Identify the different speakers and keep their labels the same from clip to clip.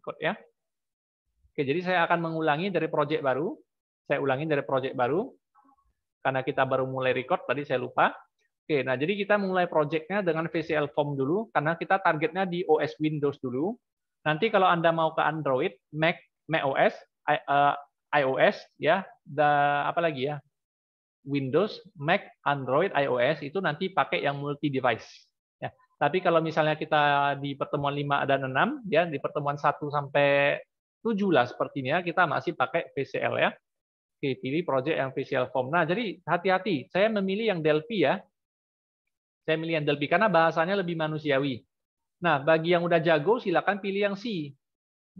Speaker 1: record ya. Oke, jadi saya akan mengulangi dari project baru. Saya ulangi dari project baru. Karena kita baru mulai record, tadi saya lupa. Oke, nah jadi kita mulai project-nya dengan VCL Form dulu, karena kita targetnya di OS Windows dulu. Nanti kalau Anda mau ke Android, Mac, macOS, iOS, ya, apa lagi ya, Windows, Mac, Android, iOS, itu nanti pakai yang multi-device. Ya. Tapi kalau misalnya kita di pertemuan 5 dan 6, ya, di pertemuan 1 sampai 7 lah sepertinya, kita masih pakai VCL ya. Oke, pilih project yang VCL Form. Nah, jadi hati-hati, saya memilih yang Delphi ya. Saya milih yang Delphi karena bahasanya lebih manusiawi. Nah, bagi yang udah jago, silakan pilih yang C.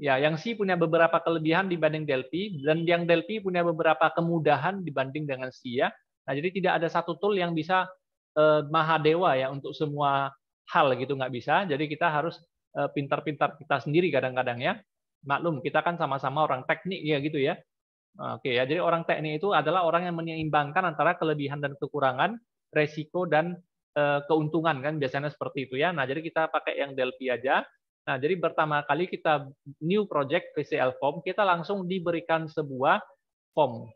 Speaker 1: Ya, yang C punya beberapa kelebihan dibanding Delphi, dan yang Delphi punya beberapa kemudahan dibanding dengan C ya. Nah, jadi tidak ada satu tool yang bisa maha dewa ya untuk semua hal gitu, nggak bisa. Jadi kita harus pintar-pintar kita sendiri kadang-kadang ya. Maklum, kita kan sama-sama orang teknik ya gitu ya. Oke ya, jadi orang teknik itu adalah orang yang menyeimbangkan antara kelebihan dan kekurangan, resiko dan keuntungan kan biasanya seperti itu ya. Nah, jadi kita pakai yang Delphi aja. Nah, jadi pertama kali kita new project VCL Form, kita langsung diberikan sebuah form.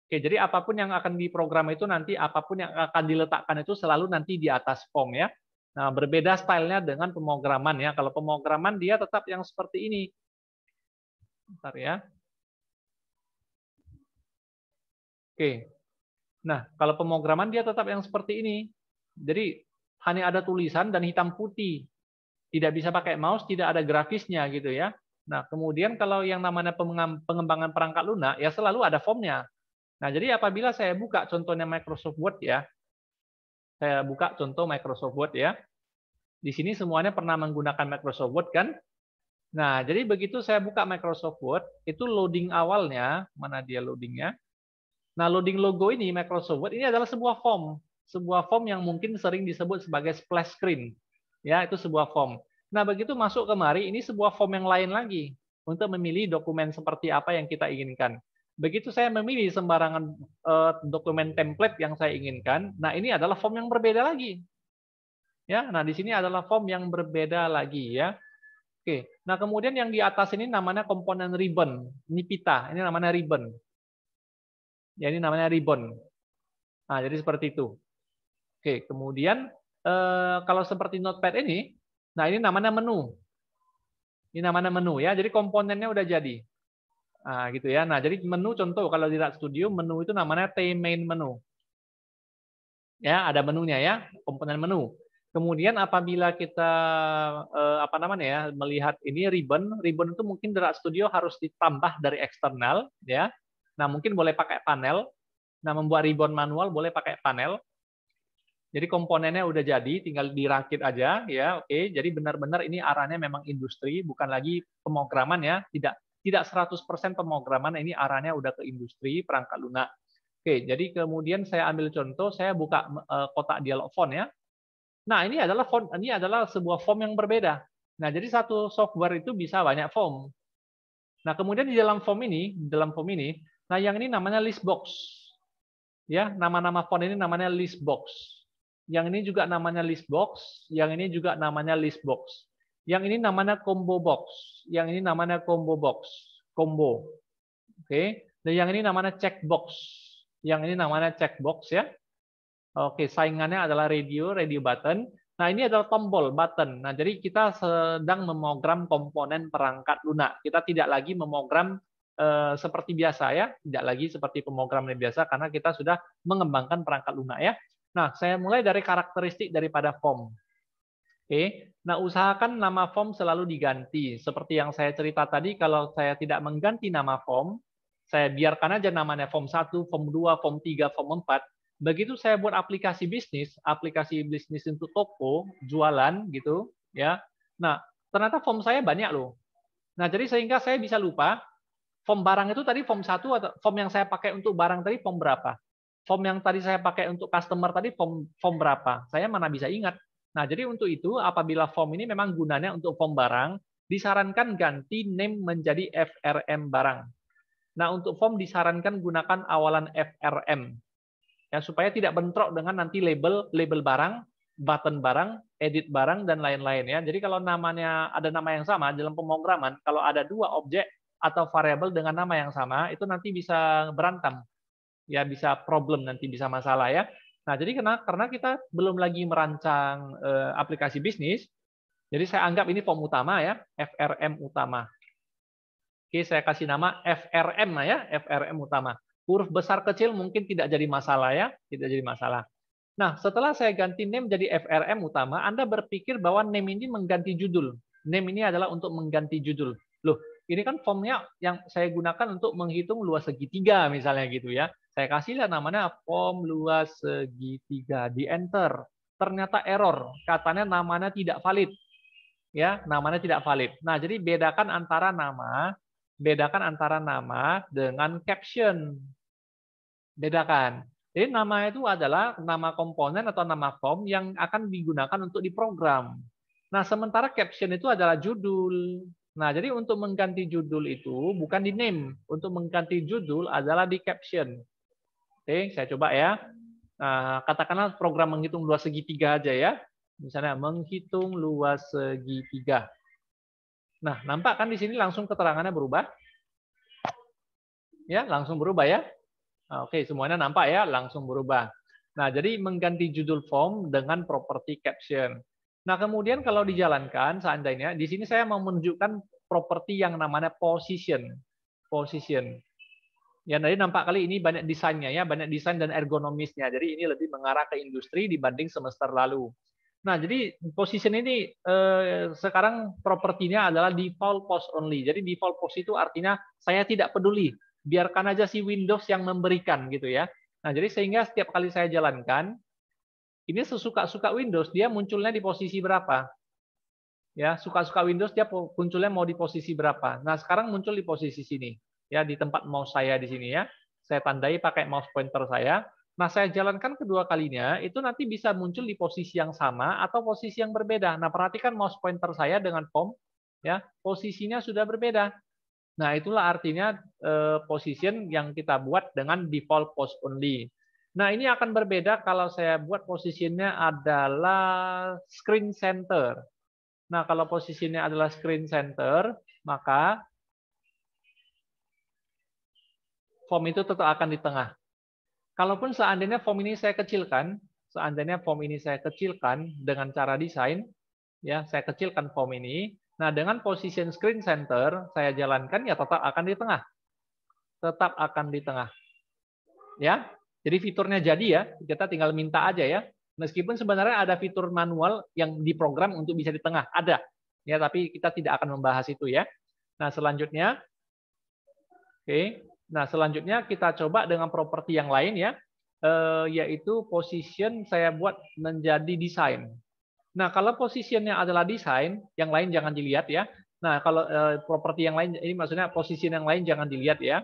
Speaker 1: Oke, jadi apapun yang akan diprogram itu nanti, apapun yang akan diletakkan itu selalu nanti di atas form ya. Nah, berbeda stylenya dengan pemrograman ya. Kalau pemrograman dia tetap yang seperti ini. Bentar ya. Oke. Nah, kalau pemrograman dia tetap yang seperti ini. Jadi hanya ada tulisan dan hitam putih. Tidak bisa pakai mouse, tidak ada grafisnya gitu ya. Nah, kemudian kalau yang namanya pengembangan perangkat lunak, ya selalu ada formnya. Nah, jadi apabila saya buka contohnya Microsoft Word ya, saya buka contoh Microsoft Word ya. Di sini semuanya pernah menggunakan Microsoft Word kan? Nah, jadi begitu saya buka Microsoft Word, itu loading awalnya, mana dia loadingnya? Nah, loading logo ini Microsoft Word ini adalah sebuah form yang mungkin sering disebut sebagai splash screen. Ya, itu sebuah form. Nah, begitu masuk kemari, ini sebuah form yang lain lagi untuk memilih dokumen seperti apa yang kita inginkan. Begitu saya memilih sembarangan dokumen template yang saya inginkan, nah ini adalah form yang berbeda lagi. Ya, nah di sini adalah form yang berbeda lagi ya. Oke, nah kemudian yang di atas ini namanya komponen ribbon, ini pita, ini namanya ribbon. Ya, ini namanya ribbon. Nah, jadi seperti itu. Oke, kemudian kalau seperti Notepad ini, nah ini namanya menu. Ini namanya menu ya. Jadi komponennya udah jadi. Nah, gitu ya. Nah, jadi menu contoh kalau di Rat Studio menu itu namanya T-main menu. Ya, ada menunya ya, komponen menu. Kemudian apabila kita apa namanya ya, melihat ini ribbon itu mungkin di Rat Studio harus ditambah dari eksternal ya. Nah, mungkin boleh pakai panel. Nah, membuat ribbon manual boleh pakai panel. Jadi komponennya udah jadi, tinggal dirakit aja ya. Oke, jadi benar-benar ini arahnya memang industri, bukan lagi pemrograman ya. Tidak 100% pemrograman, ini arahnya udah ke industri perangkat lunak. Oke, jadi kemudian saya ambil contoh, saya buka kotak dialog font ya. Nah, ini adalah sebuah form yang berbeda. Nah, jadi satu software itu bisa banyak form. Nah, kemudian di dalam form ini, nah yang ini namanya list box. Ya, nama-nama font ini namanya list box. Yang ini juga namanya list box, yang ini juga namanya list box. Yang ini namanya combo box, yang ini namanya combo box, combo. Oke, dan yang ini namanya checkbox. Yang ini namanya checkbox ya. Oke, saingannya adalah radio button. Nah, ini adalah tombol button. Nah, jadi kita sedang memogram komponen perangkat lunak. Kita tidak lagi memogram seperti biasa ya, tidak lagi seperti pemrograman biasa karena kita sudah mengembangkan perangkat lunak ya. Nah, saya mulai dari karakteristik daripada form. Oke, nah usahakan nama form selalu diganti. Seperti yang saya cerita tadi, kalau saya tidak mengganti nama form, saya biarkan aja namanya form 1, form 2, form 3, form 4. Begitu saya buat aplikasi bisnis untuk toko, jualan gitu, ya. Nah, ternyata form saya banyak loh. Nah, jadi sehingga saya bisa lupa form barang itu tadi form 1 atau form yang saya pakai untuk barang tadi form berapa? Form yang tadi saya pakai untuk customer tadi form berapa? Saya mana bisa ingat. Nah, jadi untuk itu apabila form ini memang gunanya untuk form barang, disarankan ganti name menjadi FRM barang. Nah, untuk form disarankan gunakan awalan FRM. Ya, supaya tidak bentrok dengan nanti label barang button barang, edit barang, dan lain-lain ya. Jadi kalau namanya ada nama yang sama dalam pemrograman, kalau ada dua objek atau variabel dengan nama yang sama, itu nanti bisa berantem. Ya bisa problem nanti, bisa masalah ya. Nah, jadi karena kita belum lagi merancang aplikasi bisnis, jadi saya anggap ini form utama ya, FRM utama. Oke, saya kasih nama FRM ya, FRM utama. Huruf besar kecil mungkin tidak jadi masalah ya, tidak jadi masalah. Nah, setelah saya ganti name jadi FRM utama, Anda berpikir bahwa name ini mengganti judul. Name ini adalah untuk mengganti judul. Loh, ini kan formnya yang saya gunakan untuk menghitung luas segitiga misalnya gitu ya. Saya kasihlah namanya form luas segitiga, di enter. Ternyata error, katanya namanya tidak valid. Ya, namanya tidak valid. Nah, jadi bedakan antara nama dengan caption. Bedakan. Jadi nama itu adalah nama komponen atau nama form yang akan digunakan untuk diprogram. Nah, sementara caption itu adalah judul. Nah, jadi untuk mengganti judul itu bukan di name. Untuk mengganti judul adalah di caption. Oke, saya coba ya. Nah, katakanlah program menghitung luas segitiga aja ya. Misalnya menghitung luas segitiga. Nah, nampak kan di sini langsung keterangannya berubah? Ya, langsung berubah ya. Oke, semuanya nampak ya, langsung berubah. Nah, jadi mengganti judul form dengan properti caption. Nah, kemudian kalau dijalankan, seandainya, di sini saya mau menunjukkan properti yang namanya position. Position. Ya, jadi nampak kali ini banyak desainnya ya, banyak desain dan ergonomisnya. Jadi ini lebih mengarah ke industri dibanding semester lalu. Nah, jadi position ini sekarang propertinya adalah default post only. Jadi default post itu artinya saya tidak peduli, biarkan aja si Windows yang memberikan gitu ya. Nah, jadi sehingga setiap kali saya jalankan, ini sesuka-suka Windows dia munculnya di posisi berapa? Ya, suka-suka Windows dia munculnya mau di posisi berapa? Nah, sekarang muncul di posisi sini. Ya, di tempat mouse saya di sini ya. Saya tandai pakai mouse pointer saya. Nah, saya jalankan kedua kalinya, itu nanti bisa muncul di posisi yang sama atau posisi yang berbeda. Nah, perhatikan mouse pointer saya dengan form, ya, posisinya sudah berbeda. Nah, itulah artinya position yang kita buat dengan default post only. Nah, ini akan berbeda kalau saya buat posisinya adalah screen center. Nah, kalau posisinya adalah screen center, maka form itu tetap akan di tengah. Kalaupun seandainya form ini saya kecilkan, dengan cara desain, ya, saya kecilkan form ini. Nah, dengan position screen center saya jalankan ya tetap akan di tengah. Tetap akan di tengah. Ya. Jadi fiturnya jadi ya, kita tinggal minta aja ya. Meskipun sebenarnya ada fitur manual yang diprogram untuk bisa di tengah, ada. Ya, tapi kita tidak akan membahas itu ya. Nah, selanjutnya oke. Nah, selanjutnya kita coba dengan properti yang lain ya. Yaitu position saya buat menjadi desain. Nah, kalau positionnya adalah desain, yang lain jangan dilihat ya. Nah, kalau properti yang lain, ini maksudnya position yang lain jangan dilihat ya.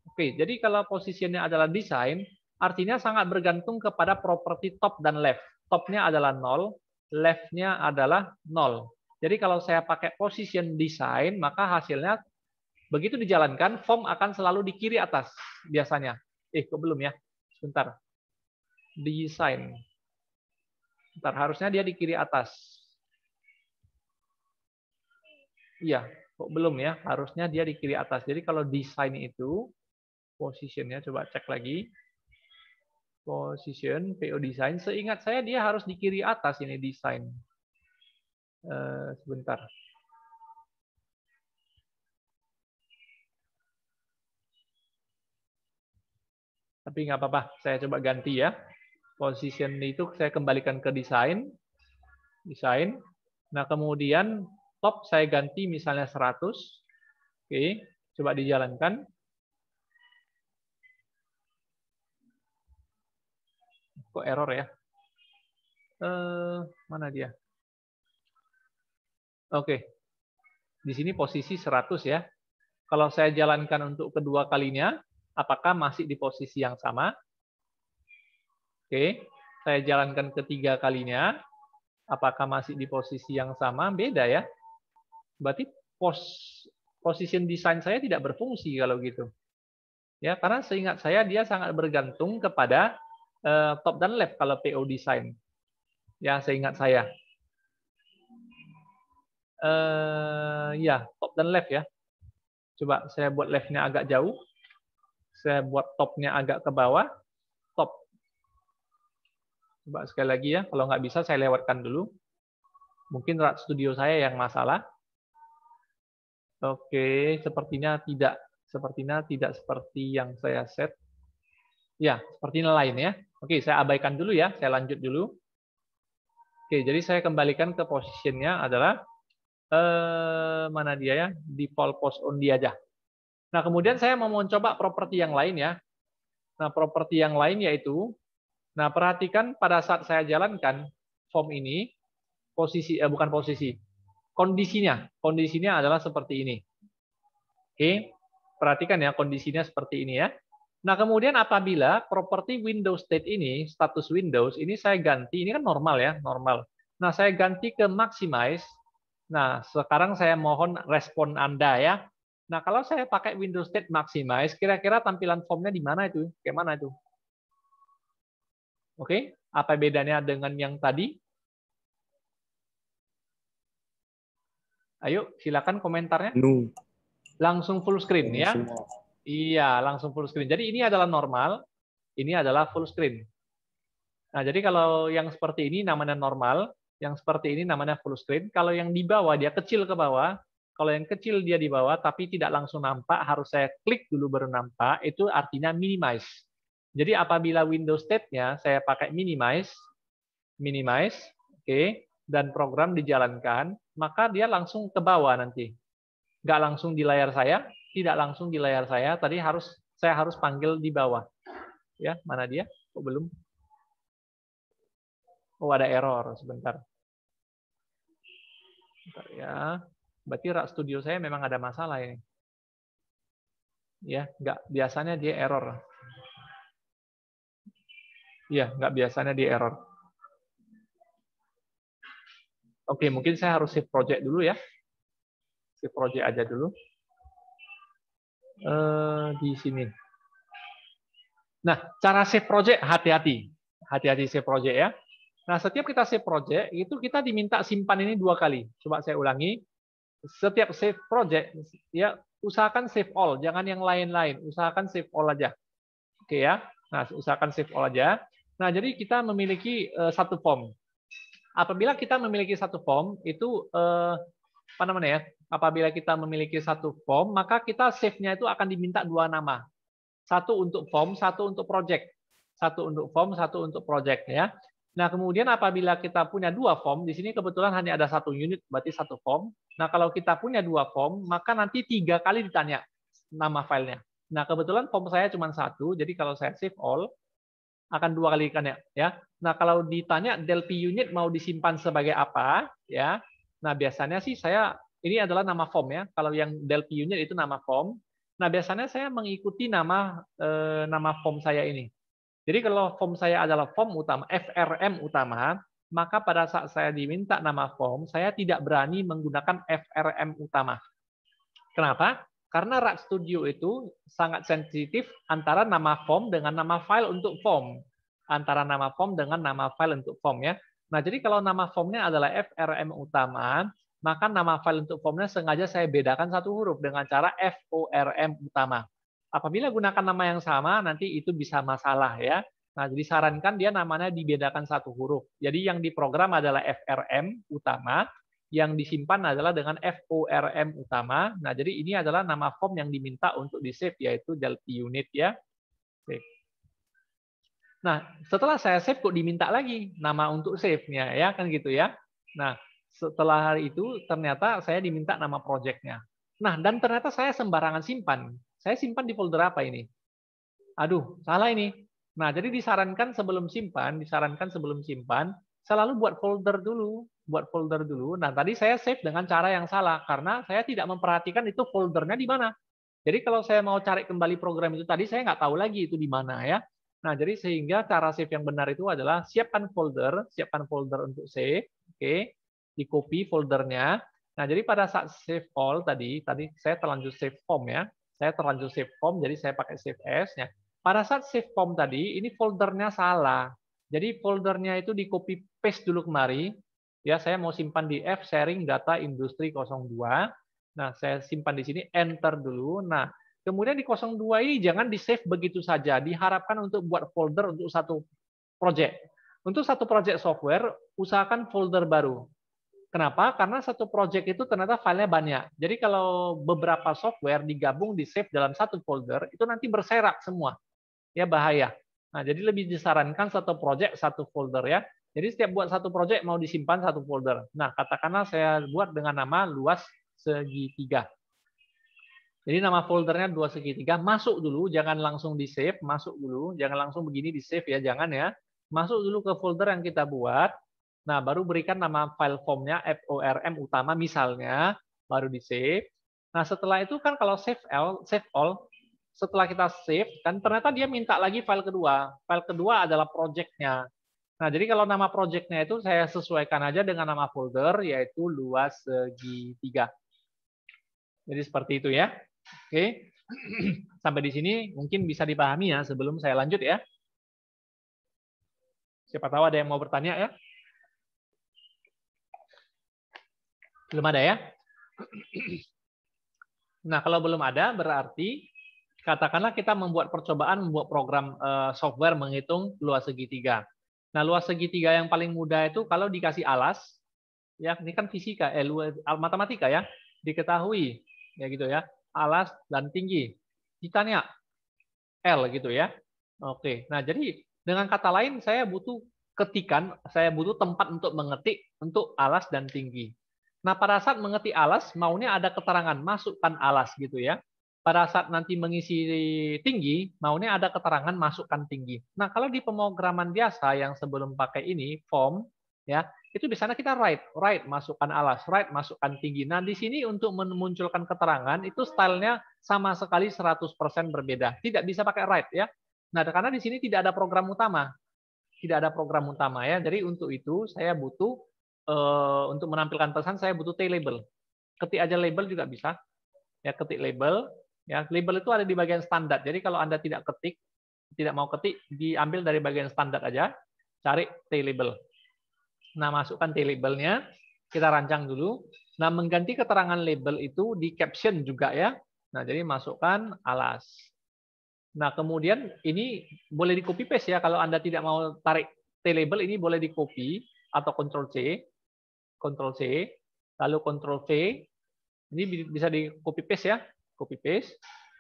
Speaker 1: Oke, jadi kalau positionnya adalah desain, artinya sangat bergantung kepada properti top dan left. Topnya adalah 0, left-nya adalah 0. Jadi kalau saya pakai position design, maka hasilnya begitu dijalankan, form akan selalu di kiri atas biasanya. Kok belum ya? Sebentar. Design. Bentar, harusnya dia di kiri atas. Iya, kok belum ya? Harusnya dia di kiri atas. Jadi kalau desain itu, positionnya coba cek lagi. Position, PO design. Seingat saya dia harus di kiri atas ini desain. Sebentar. Tapi nggak apa-apa, saya coba ganti ya. Position itu saya kembalikan ke desain. Desain. Nah, kemudian top saya ganti misalnya 100. Oke, coba dijalankan. Kok error ya? Mana dia? Oke. Di sini posisi 100 ya. Kalau saya jalankan untuk kedua kalinya, apakah masih di posisi yang sama? Oke. Saya jalankan ketiga kalinya, apakah masih di posisi yang sama? Beda ya. Berarti position design saya tidak berfungsi kalau gitu. Ya, karena seingat saya dia sangat bergantung kepada top dan left kalau PO design. Ya, seingat saya. Ya, top dan left ya. Coba saya buat left-nya agak jauh. Saya buat top-nya agak ke bawah. Top. Coba sekali lagi ya. Kalau nggak bisa, saya lewatkan dulu. Mungkin Rat Studio saya yang masalah. Oke, sepertinya tidak seperti yang saya set. Ya, sepertinya lain ya. Oke, saya abaikan dulu ya. Saya lanjut dulu. Oke, jadi saya kembalikan ke posisinya adalah mana dia ya? Default post only aja. Nah, kemudian saya mau mencoba properti yang lain ya. Nah, properti yang lain yaitu, nah perhatikan pada saat saya jalankan form ini, bukan posisi, kondisinya adalah seperti ini. Oke, perhatikan ya kondisinya seperti ini ya. Nah, kemudian apabila properti Windows state ini, status Windows, ini saya ganti, ini kan normal ya, normal. Nah, saya ganti ke maximize. Nah, sekarang saya mohon respon Anda ya. Nah, kalau saya pakai Windows state maximize, kira-kira tampilan formnya di mana itu? Kayak mana itu? Oke, apa bedanya dengan yang tadi? Ayo, silakan komentarnya. Langsung full screen ya. Iya, langsung full screen. Jadi ini adalah normal, ini adalah full screen. Nah, jadi kalau yang seperti ini namanya normal, yang seperti ini namanya full screen. Kalau yang di bawah, dia kecil ke bawah. Kalau yang kecil dia di bawah, tapi tidak langsung nampak, harus saya klik dulu baru nampak, itu artinya minimize. Jadi apabila Windows state-nya saya pakai minimize, oke, dan program dijalankan, maka dia langsung ke bawah nanti. Nggak langsung di layar saya, tidak langsung di layar saya, tadi saya harus panggil di bawah. Ya, mana dia? Kok belum? Oh, ada error. Sebentar. Bentar ya. Berarti Rak Studio saya memang ada masalah ini. Ya, nggak biasanya dia error. Iya, nggak biasanya dia error. Oke, mungkin saya harus save project dulu ya. Save project aja dulu. Di sini. Nah, cara save project hati-hati. Hati-hati save project ya. Nah, setiap kita save project, itu kita diminta simpan ini 2 kali. Coba saya ulangi. Setiap save project, ya usahakan save all, jangan yang lain-lain. Usahakan save all aja. Oke ya. Nah, usahakan save all aja. Nah, jadi kita memiliki satu form. Apabila kita memiliki satu form, itu apa namanya ya? Apabila kita memiliki satu form, maka kita save-nya itu akan diminta 2 nama. Satu untuk form, satu untuk project. Satu untuk form, satu untuk project ya. Nah, kemudian apabila kita punya 2 form, di sini kebetulan hanya ada 1 unit, berarti 1 form. Nah, kalau kita punya 2 form, maka nanti 3 kali ditanya nama filenya. Nah, kebetulan form saya cuma 1, jadi kalau saya save all, akan 2 kali ditanya. Ya. Nah, kalau ditanya Delphi unit mau disimpan sebagai apa, ya. Nah, biasanya sih ini adalah nama form ya. Kalau yang Delphi unit itu nama form. Nah, biasanya saya mengikuti nama form saya ini. Jadi kalau form saya adalah form utama, FRM utama, maka pada saat saya diminta nama form, saya tidak berani menggunakan FRM utama. Kenapa? Karena Rat Studio itu sangat sensitif antara nama form dengan nama file untuk form. Antara nama form dengan nama file untuk form ya. Nah, jadi kalau nama formnya adalah FRM utama, maka nama file untuk formnya sengaja saya bedakan 1 huruf dengan cara FORM utama. Apabila gunakan nama yang sama, nanti itu bisa masalah ya. Nah, jadi sarankan dia namanya dibedakan 1 huruf. Jadi yang diprogram adalah FRM utama, yang disimpan adalah dengan FORM utama. Nah, jadi ini adalah nama form yang diminta untuk di-save, yaitu Delphi unit ya. Oke. Nah, setelah saya save kok diminta lagi nama untuk save-nya ya, kan gitu ya. Nah, setelah hari itu ternyata saya diminta nama project-nya. Nah, dan ternyata saya sembarangan simpan. Saya simpan di folder apa ini? Aduh, salah ini. Nah, jadi disarankan sebelum simpan, selalu buat folder dulu. Nah, tadi saya save dengan cara yang salah karena saya tidak memperhatikan itu foldernya di mana. Jadi kalau saya mau cari kembali program itu tadi, saya nggak tahu lagi itu di mana ya. Nah, jadi sehingga cara save yang benar itu adalah siapkan folder untuk save, oke, di copy foldernya. Nah, jadi pada saat save all tadi saya terlanjur save form ya. Saya terlanjur save form, jadi saya pakai save as. Ya. Pada saat save form tadi, ini foldernya salah. Jadi foldernya itu di copy paste dulu kemari. Ya, saya mau simpan di F sharing data industri 02. Nah, saya simpan di sini, enter dulu. Nah, kemudian di 02 ini jangan di-save begitu saja. Diharapkan untuk buat folder untuk satu project. Untuk satu project software, usahakan folder baru. Kenapa? Karena satu project itu ternyata filenya banyak. Jadi kalau beberapa software digabung di-save dalam satu folder, itu nanti berserak semua. Ya, bahaya. Nah, jadi lebih disarankan satu project satu folder ya. Jadi setiap buat satu project mau disimpan satu folder. Nah, katakanlah saya buat dengan nama luas segitiga. Jadi nama foldernya luas segitiga, masuk dulu, jangan langsung di save, masuk dulu, jangan langsung begini di save ya, jangan ya. Masuk dulu ke folder yang kita buat. Nah, baru berikan nama file formnya FORM utama misalnya, baru di save. Nah, setelah itu kan kalau save all, setelah kita save, kan ternyata dia minta lagi file kedua. File kedua adalah project-nya. Nah, jadi kalau nama project-nya itu saya sesuaikan aja dengan nama folder, yaitu luas segitiga. Jadi seperti itu ya. Oke. Sampai di sini mungkin bisa dipahami ya sebelum saya lanjut ya. Siapa tahu ada yang mau bertanya ya. Belum ada ya? Nah, kalau belum ada berarti katakanlah kita membuat percobaan membuat program software menghitung luas segitiga. Nah, luas segitiga yang paling mudah itu kalau dikasih alas, ya ini kan fisika, matematika ya, diketahui ya gitu ya, alas dan tinggi. Ditanya L gitu ya. Oke. Nah, jadi dengan kata lain saya butuh ketikan, saya butuh tempat untuk mengetik untuk alas dan tinggi. Nah, pada saat mengetik alas, maunya ada keterangan masukkan alas gitu ya. Pada saat nanti mengisi tinggi, maunya ada keterangan masukkan tinggi. Nah, kalau di pemrograman biasa yang sebelum pakai ini, form, ya, itu di sana kita write masukkan alas, write masukkan tinggi. Nah, di sini untuk memunculkan keterangan, itu stylenya sama sekali 100% berbeda. Tidak bisa pakai write ya. Nah, karena di sini tidak ada program utama. Tidak ada program utama ya. Jadi untuk itu saya butuh untuk menampilkan pesan saya butuh T-label. Ketik aja label juga bisa. Ya, ketik label. Ya, label itu ada di bagian standar. Jadi kalau Anda tidak ketik, tidak mau ketik, diambil dari bagian standar aja. Cari T-label. Nah, masukkan T-labelnya. Kita rancang dulu. Nah, mengganti keterangan label itu di caption juga ya. Nah, jadi masukkan alas. Nah, kemudian ini boleh di copy paste ya. Kalau Anda tidak mau tarik T-label, ini boleh di copy atau Ctrl C, lalu Ctrl V. Ini bisa di copy paste ya, copy paste.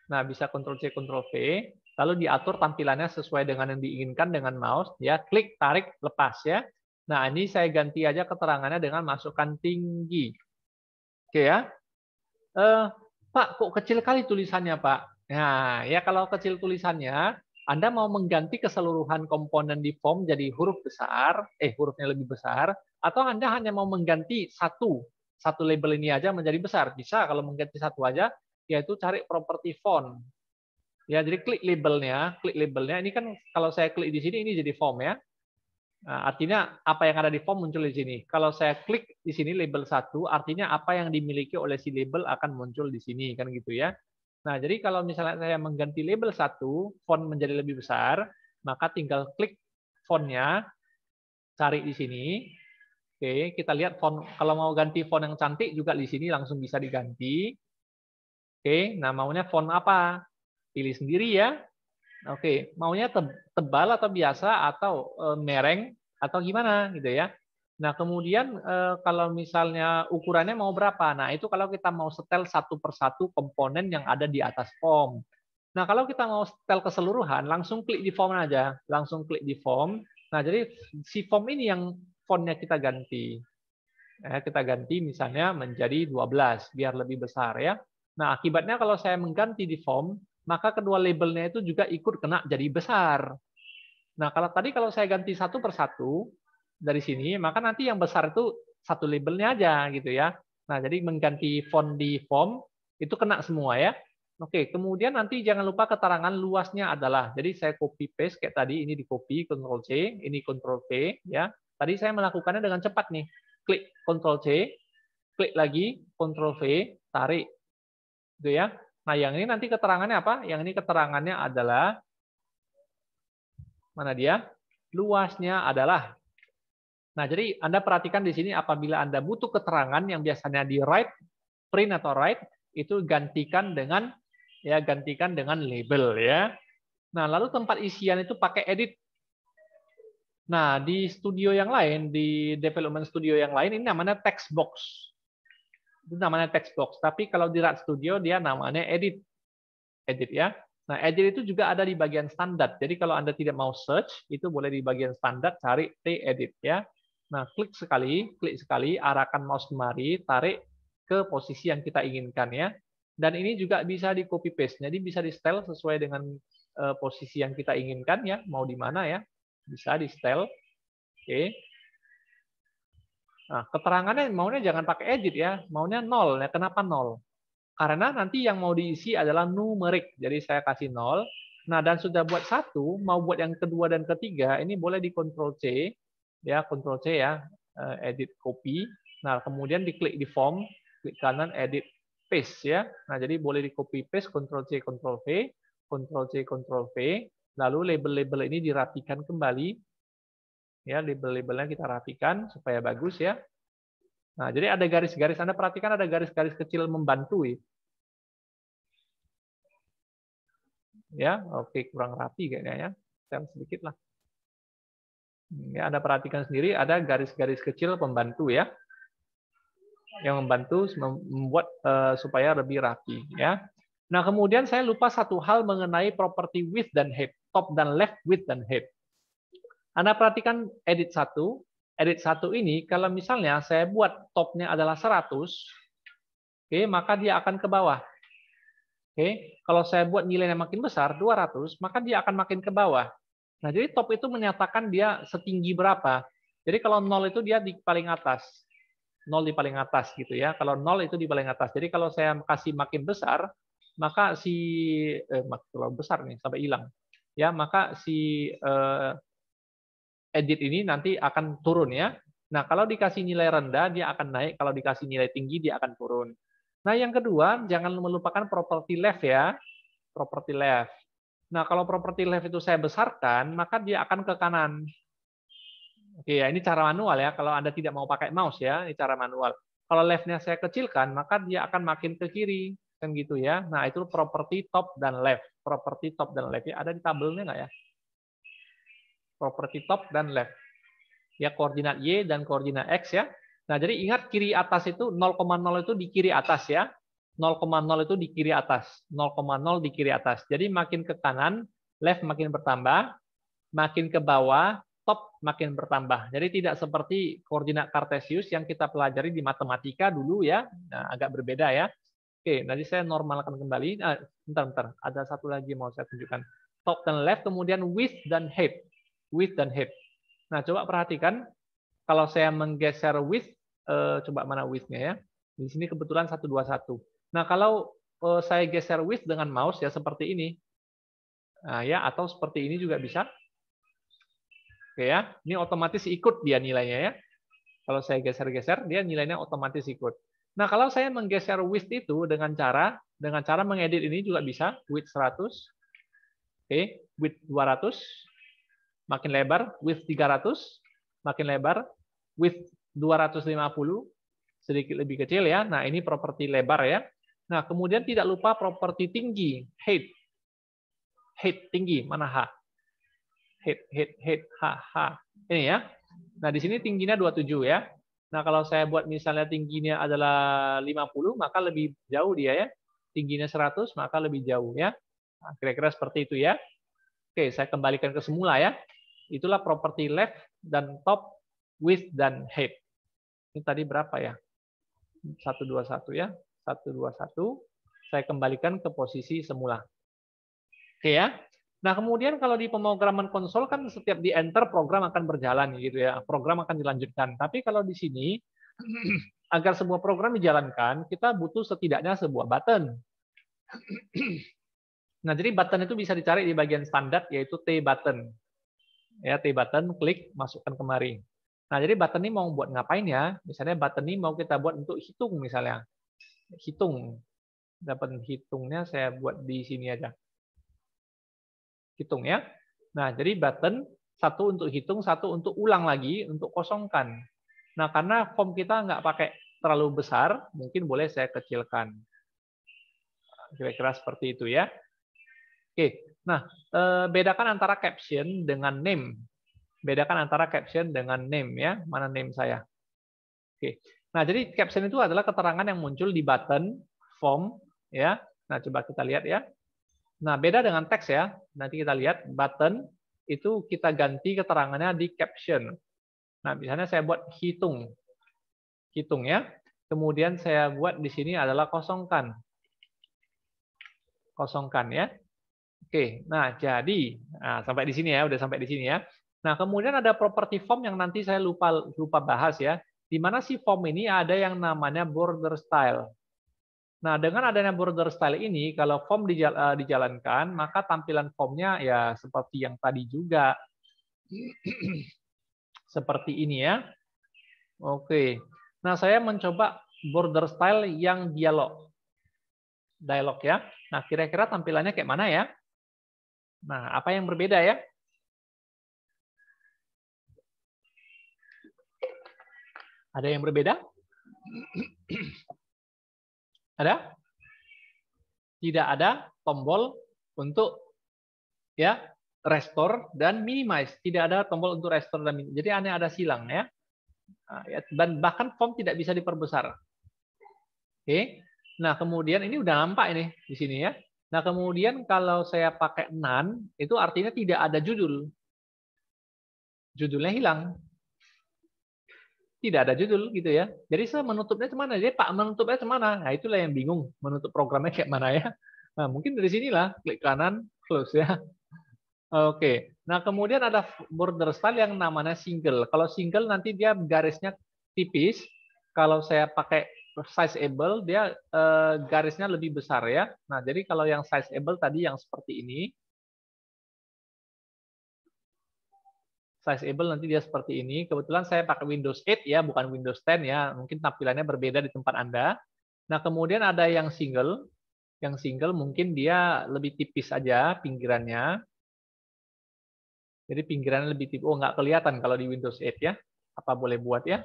Speaker 1: Nah, bisa Ctrl C, Ctrl V, lalu diatur tampilannya sesuai dengan yang diinginkan dengan mouse. Ya, klik, tarik, lepas ya. Nah, ini saya ganti aja keterangannya dengan masukkan tinggi. Oke ya. Pak, kok kecil kali tulisannya, Pak? Nah, ya kalau kecil tulisannya, Anda mau mengganti keseluruhan komponen di form jadi huruf besar, hurufnya lebih besar, atau Anda hanya mau mengganti satu label ini aja menjadi besar. Bisa kalau mengganti satu aja, yaitu cari properti font. Ya, jadi klik labelnya. Ini kan kalau saya klik di sini ini jadi form ya. Nah, artinya apa yang ada di form muncul di sini. Kalau saya klik di sini label 1, artinya apa yang dimiliki oleh si label akan muncul di sini kan gitu ya. Nah, jadi kalau misalnya saya mengganti label 1, font menjadi lebih besar, maka tinggal klik fontnya, cari di sini. Oke, kita lihat font. Kalau mau ganti font yang cantik juga di sini langsung bisa diganti. Oke, nah maunya font apa? Pilih sendiri ya. Oke, maunya tebal atau biasa atau mereng atau gimana gitu ya. Nah, kemudian kalau misalnya ukurannya mau berapa? Nah, itu kalau kita mau setel satu persatu komponen yang ada di atas form. Nah, kalau kita mau setel keseluruhan, langsung klik di form aja. Langsung klik di form. Nah, jadi si form ini yang fontnya kita ganti. Kita ganti misalnya menjadi 12, biar lebih besar ya. Nah, akibatnya kalau saya mengganti di form, maka kedua labelnya itu juga ikut kena jadi besar. Nah, kalau saya ganti satu persatu dari sini, maka nanti yang besar itu satu labelnya aja gitu ya. Nah, jadi mengganti font di form itu kena semua ya. Oke, kemudian nanti jangan lupa keterangan luasnya adalah. Jadi saya copy paste kayak tadi, ini di copy Ctrl C, ini Ctrl V ya. Tadi saya melakukannya dengan cepat nih. Klik Ctrl C, klik lagi Ctrl V, tarik. Gitu ya. Nah, yang ini nanti keterangannya apa? Yang ini keterangannya adalah mana dia? luasnya adalah. Nah, jadi Anda perhatikan di sini apabila Anda butuh keterangan yang biasanya di write, print atau write, itu gantikan dengan label ya. Nah, lalu tempat isian itu pakai edit. Nah, di studio yang lain, di development studio yang lain ini namanya text box. Itu namanya text box. Tapi kalau di Rat Studio dia namanya edit. Edit ya. Nah, edit itu juga ada di bagian standar. Jadi kalau Anda tidak mau search, itu boleh di bagian standar cari T-edit ya. Nah, klik sekali, arahkan mouse kemari, tarik ke posisi yang kita inginkan ya. Dan ini juga bisa di copy paste. Jadi bisa di style sesuai dengan posisi yang kita inginkan ya, mau di mana ya. Bisa di style. Oke. Nah, keterangannya maunya jangan pakai edit ya, maunya 0 ya. Kenapa 0? Karena nanti yang mau diisi adalah numerik. Jadi saya kasih 0. Nah, dan sudah buat 1, mau buat yang kedua dan ketiga, ini boleh di Ctrl C. Ya, Ctrl C ya, edit copy. Nah, kemudian diklik di form, klik kanan edit paste ya. Nah, jadi boleh di copy paste, Ctrl C, Ctrl V, Ctrl C, Ctrl V. Lalu label-label ini dirapikan kembali. Ya, label-labelnya kita rapikan supaya bagus ya. Nah, jadi ada garis-garis, Anda perhatikan ada garis-garis kecil membantu ya. Ya, oke, kurang rapi kayaknya ya. Saya sedikit lah. Ya, Anda perhatikan sendiri ada garis-garis kecil pembantu ya. Yang membantu membuat supaya lebih rapi ya. Nah, kemudian saya lupa satu hal mengenai properti width dan height, top dan left, width dan height. Anda perhatikan edit 1. Edit 1 ini kalau misalnya saya buat topnya adalah 100, oke, maka dia akan ke bawah. Oke, kalau saya buat nilainya makin besar, 200, maka dia akan makin ke bawah. Nah, jadi top itu menyatakan dia setinggi berapa. Jadi kalau 0 itu dia di paling atas. 0 di paling atas gitu ya. Kalau 0 itu di paling atas. Jadi kalau saya kasih makin besar, maka terlalu besar nih sampai hilang. Ya, maka si edit ini nanti akan turun ya. Nah, kalau dikasih nilai rendah dia akan naik, kalau dikasih nilai tinggi dia akan turun. Nah, yang kedua, jangan melupakan property left ya. Property left. Nah, kalau property left itu saya besarkan, maka dia akan ke kanan. Oke, ya ini cara manual ya. Kalau Anda tidak mau pakai mouse ya, ini cara manual. Kalau left-nya saya kecilkan, maka dia akan makin ke kiri. Kan gitu ya. Nah, itu property top dan left. Property top dan left. Ya, ada di tabelnya nggak ya? Property top dan left. Ya, koordinat Y dan koordinat X ya. Nah, jadi ingat kiri atas itu 0,0 itu di kiri atas ya. 0,0 itu di kiri atas. 0,0 di kiri atas. Jadi makin ke kanan, left makin bertambah, makin ke bawah, top makin bertambah. Jadi tidak seperti koordinat kartesius yang kita pelajari di matematika dulu ya. Nah, agak berbeda ya. Oke, nanti saya normalkan kembali. Bentar. Ada satu lagi mau saya tunjukkan. Top dan left, kemudian width dan height. Width dan height. Nah, coba perhatikan. Kalau saya menggeser width, coba mana width-nya ya. Di sini kebetulan 121. Nah, kalau saya geser width dengan mouse ya seperti ini. Nah, ya atau seperti ini juga bisa. Oke ya, ini otomatis ikut dia nilainya ya. Kalau saya geser-geser, dia nilainya otomatis ikut. Nah, kalau saya menggeser width itu dengan cara mengedit ini juga bisa. Width 100. Oke, width 200. Makin lebar, width 300. Makin lebar, width 250. Sedikit lebih kecil ya. Nah, ini properti lebar ya. Nah, kemudian tidak lupa properti tinggi, height. Height tinggi, mana H? Height, H. Ini ya. Nah, di sini tingginya 27 ya. Nah, kalau saya buat misalnya tingginya adalah 50, maka lebih jauh dia ya. Tingginya 100, maka lebih jauh ya. Nah, kira-kira seperti itu ya. Oke, saya kembalikan ke semula ya. Itulah properti left dan top, width dan height. Ini tadi berapa ya? 121 ya. 121. Saya kembalikan ke posisi semula. Oke ya. Nah, kemudian kalau di pemrograman konsol kan setiap di enter program akan berjalan gitu ya. Program akan dilanjutkan. Tapi kalau di sini agar sebuah program dijalankan, kita butuh setidaknya sebuah button. Nah, jadi button itu bisa dicari di bagian standar yaitu T button. Ya, T button, klik, masukkan kemari. Nah, jadi button ini mau buat ngapain ya? Misalnya button ini mau kita buat untuk hitung misalnya. Hitung. Dapat hitungnya saya buat di sini aja. Hitung ya. Nah, jadi button Satu untuk hitung, satu untuk ulang lagi, untuk kosongkan. Nah, karena form kita nggak pakai terlalu besar, mungkin boleh saya kecilkan. Kira-kira seperti itu ya. Oke, nah bedakan antara caption dengan name. Bedakan antara caption dengan name ya. Mana name saya? Oke. Nah, jadi caption itu adalah keterangan yang muncul di button form ya. Nah, coba kita lihat ya. Nah, beda dengan teks ya. Nanti kita lihat button itu kita ganti keterangannya di caption. Nah, misalnya saya buat hitung. Hitung ya. Kemudian saya buat di sini adalah kosongkan. Kosongkan ya. Oke, nah jadi sampai di sini ya, udah sampai di sini ya. Nah, kemudian ada properti form yang nanti saya lupa bahas ya. Di mana si form ini ada yang namanya border style. Nah, dengan adanya border style ini, kalau form dijalankan, maka tampilan formnya ya seperti yang tadi juga. Seperti ini ya. Oke. Nah, saya mencoba border style yang dialog. Dialog ya. Nah, kira-kira tampilannya kayak mana ya? Nah, apa yang berbeda ya? Ada yang berbeda? Ada? Tidak ada tombol untuk ya restore dan minimize. Tidak ada tombol untuk restore dan minimize. Jadi hanya ada silang ya. Dan bahkan form tidak bisa diperbesar. Oke. Nah, kemudian ini udah nampak ini di sini ya. Nah, kemudian kalau saya pakai none, itu artinya tidak ada judul. Judulnya hilang. Tidak ada judul gitu ya. Jadi saya menutupnya kemana? Jadi Pak menutupnya kemana? Nah, itulah yang bingung menutup programnya kayak mana ya. Nah, mungkin dari sinilah klik kanan, close ya. Oke. Nah, kemudian ada border style yang namanya single. Kalau single nanti dia garisnya tipis. Kalau saya pakai sizeable dia garisnya lebih besar ya. Nah, jadi kalau yang sizeable tadi yang seperti ini, sizeable nanti dia seperti ini. Kebetulan saya pakai Windows 8 ya, bukan Windows 10 ya. Mungkin tampilannya berbeda di tempat Anda. Nah, kemudian ada yang single. Yang single mungkin dia lebih tipis aja pinggirannya. Jadi pinggirannya lebih tipis. Oh, nggak kelihatan kalau di Windows 8 ya. Apa boleh buat ya?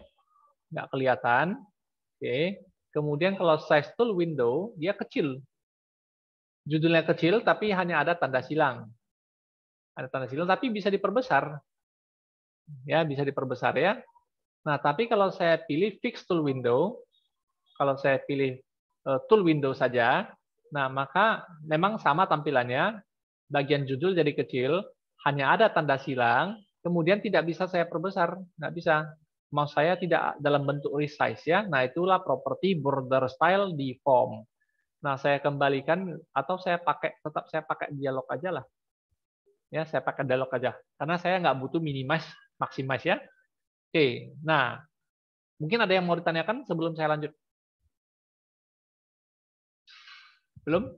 Speaker 1: Nggak kelihatan. Oke. Kemudian kalau size tool window, dia kecil. Judulnya kecil, tapi hanya ada tanda silang. Ada tanda silang, tapi bisa diperbesar. Ya, bisa diperbesar ya. Nah, tapi kalau saya pilih fix tool window, kalau saya pilih tool window saja, nah maka memang sama tampilannya, bagian judul jadi kecil, hanya ada tanda silang, kemudian tidak bisa saya perbesar, nggak bisa. Mouse saya tidak dalam bentuk resize ya. Nah, itulah properti border style di form. Nah, saya kembalikan atau tetap saya pakai dialog aja lah. Ya, saya pakai dialog aja karena saya nggak butuh minimize, maximize ya. Oke. Nah, mungkin ada yang mau ditanyakan sebelum saya lanjut? Belum?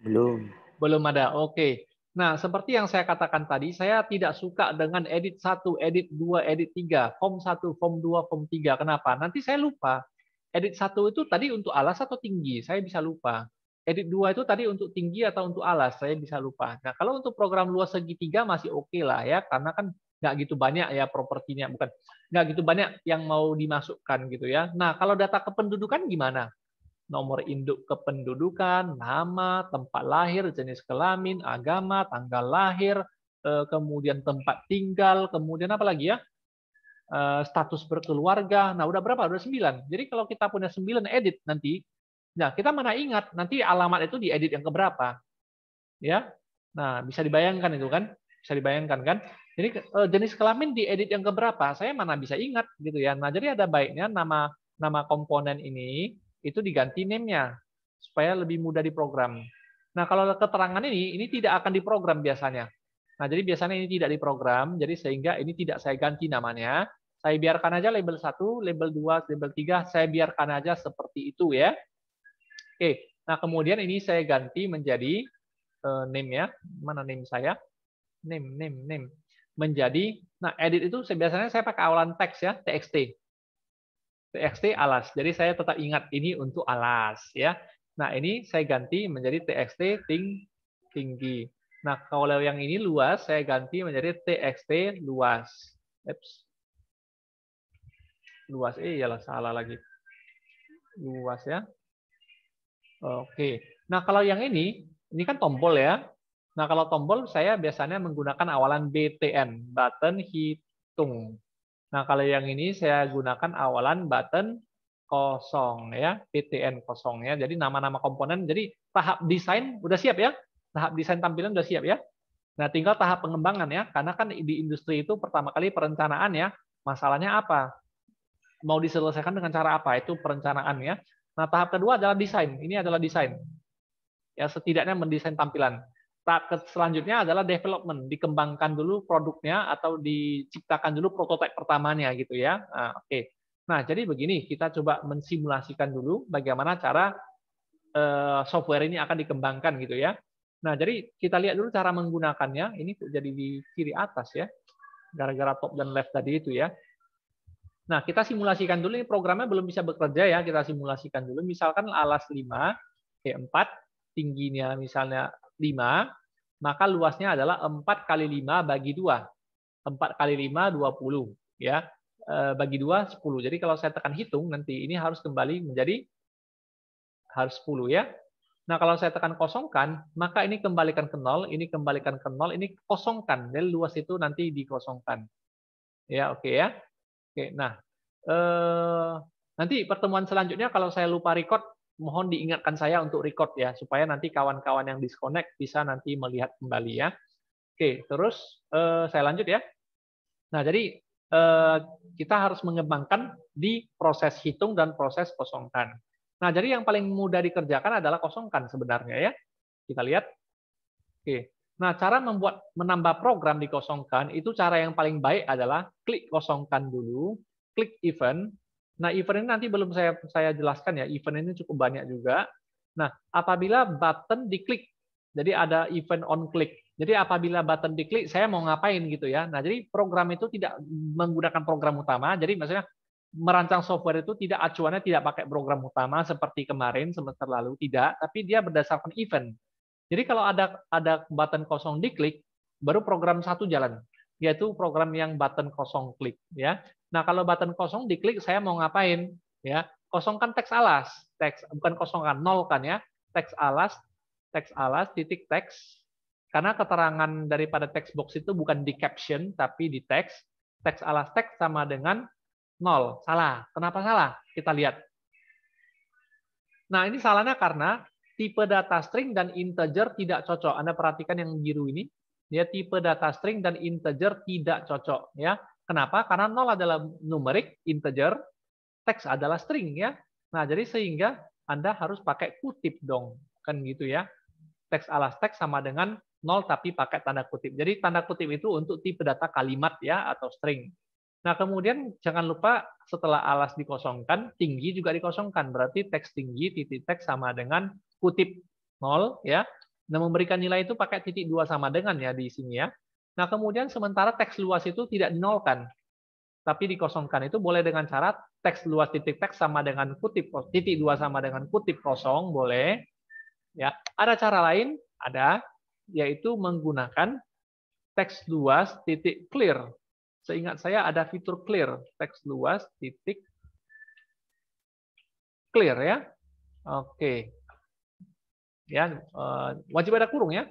Speaker 2: Belum.
Speaker 1: Belum ada. Oke. Nah, seperti yang saya katakan tadi, saya tidak suka dengan edit 1, edit 2, edit 3, form 1, form 2, form 3. Kenapa? Nanti saya lupa. Edit 1 itu tadi untuk alas atau tinggi, saya bisa lupa. Edit 2 itu tadi untuk tinggi atau untuk alas, saya bisa lupa. Nah, kalau untuk program luas segitiga masih oke lah ya, karena kan nggak gitu banyak ya propertinya, bukan nggak gitu banyak yang mau dimasukkan gitu ya. Nah, kalau data kependudukan gimana? Nomor induk kependudukan, nama, tempat lahir, jenis kelamin, agama, tanggal lahir, kemudian tempat tinggal, kemudian apa lagi ya? Status berkeluarga. Nah, udah berapa? Udah 9. Jadi kalau kita punya 9 edit nanti, nah kita mana ingat nanti alamat itu di edit yang keberapa. Ya. Nah, bisa dibayangkan itu kan? Bisa dibayangkan kan? Jadi jenis kelamin di edit yang keberapa? Saya mana bisa ingat gitu ya. Nah, jadi ada baiknya nama komponen ini itu diganti name-nya supaya lebih mudah diprogram. Nah, kalau keterangan ini tidak akan diprogram biasanya. Nah, jadi biasanya ini tidak diprogram, jadi sehingga ini tidak saya ganti namanya. Saya biarkan aja label 1, label 2, label 3, saya biarkan aja seperti itu ya. Oke, nah kemudian ini saya ganti menjadi name ya. Mana name saya? Name. Menjadi, nah edit itu biasanya saya pakai awalan teks ya, txt. TXT alas. Jadi saya tetap ingat ini untuk alas ya. Nah, ini saya ganti menjadi TXT tinggi. Nah, kalau yang ini luas, saya ganti menjadi txt luas. Luas, iyalah salah lagi. Luas ya. Oke. Nah, kalau yang ini kan tombol ya. Nah, kalau tombol saya biasanya menggunakan awalan BTN, button hitung. Nah, kalau yang ini saya gunakan awalan button kosong ya, BTN kosong ya. Jadi nama-nama komponen. Jadi tahap desain udah siap ya. Tahap desain tampilan udah siap ya. Nah, tinggal tahap pengembangan ya. Karena kan di industri itu pertama kali perencanaan ya. Masalahnya apa? Mau diselesaikan dengan cara apa? Itu perencanaan ya. Nah, tahap kedua adalah desain. Ini adalah desain. Ya, setidaknya mendesain tampilan. Tahap selanjutnya adalah development, dikembangkan dulu produknya atau diciptakan dulu prototipe pertamanya gitu ya. Nah, oke. Nah, jadi begini, kita coba mensimulasikan dulu bagaimana cara software ini akan dikembangkan gitu ya. Nah, jadi kita lihat dulu cara menggunakannya. Ini jadi di kiri atas ya. Gara-gara top dan left tadi itu ya. Nah, kita simulasikan dulu, ini programnya belum bisa bekerja ya, kita simulasikan dulu. Misalkan alas 5, 4, tingginya misalnya 5, maka luasnya adalah 4 kali 5 bagi 2. 4 kali 5, 20. Ya. Bagi 2, 10. Jadi kalau saya tekan hitung, nanti ini harus kembali menjadi harus 10 ya. Nah, kalau saya tekan kosongkan, maka ini kembalikan ke 0, ini kembalikan ke 0, ini kosongkan. Jadi luas itu nanti dikosongkan. Ya, oke ya. Oke, nah nanti pertemuan selanjutnya kalau saya lupa record, mohon diingatkan saya untuk record ya, supaya nanti kawan-kawan yang disconnect bisa nanti melihat kembali ya. Oke, terus saya lanjut ya. Nah, jadi kita harus mengembangkan di proses hitung dan proses kosongkan. Nah, jadi yang paling mudah dikerjakan adalah kosongkan sebenarnya ya. Kita lihat. Oke. Nah, cara menambah program dikosongkan itu cara yang paling baik adalah klik kosongkan dulu, klik event. Nah, event ini nanti belum saya jelaskan ya. Event ini cukup banyak juga. Nah, apabila button diklik, jadi ada event on click. Jadi apabila button diklik, saya mau ngapain gitu ya. Nah, jadi program itu tidak menggunakan program utama. Jadi maksudnya merancang software itu tidak acuannya tidak pakai program utama seperti kemarin semester lalu, tidak, tapi dia berdasarkan event. Jadi kalau ada button kosong diklik, baru program satu jalan, yaitu program yang button kosong klik ya. Nah, kalau button kosong diklik saya mau ngapain ya? Kosongkan teks alas, bukan kosongkan, nolkan ya. Teks alas titik teks. Karena keterangan daripada text box itu bukan di caption tapi di teks. Teks alas teks sama dengan 0. Salah. Kenapa salah? Kita lihat. Nah, ini salahnya karena tipe data string dan integer tidak cocok. Anda perhatikan yang biru ini, ya tipe data string dan integer tidak cocok ya. Kenapa? Karena 0 adalah numerik, integer, teks adalah string ya. Nah, jadi sehingga Anda harus pakai kutip dong. Kan gitu ya. Teks alas teks sama dengan 0 tapi pakai tanda kutip. Jadi tanda kutip itu untuk tipe data kalimat ya atau string. Nah, kemudian jangan lupa setelah alas dikosongkan, tinggi juga dikosongkan. Berarti teks tinggi titik teks sama dengan kutip 0 ya. Nah, memberikan nilai itu pakai titik 2 sama dengan ya di sini ya. Nah, kemudian sementara teks luas itu tidak dinolkan. Tapi dikosongkan itu boleh dengan cara teks luas titik teks sama dengan kutip titik 2 sama dengan kutip kosong boleh. Ya, ada cara lain, ada yaitu menggunakan teks luas titik clear. Seingat saya ada fitur clear, teks luas titik clear ya. Oke. Ya, wajib ada kurung ya.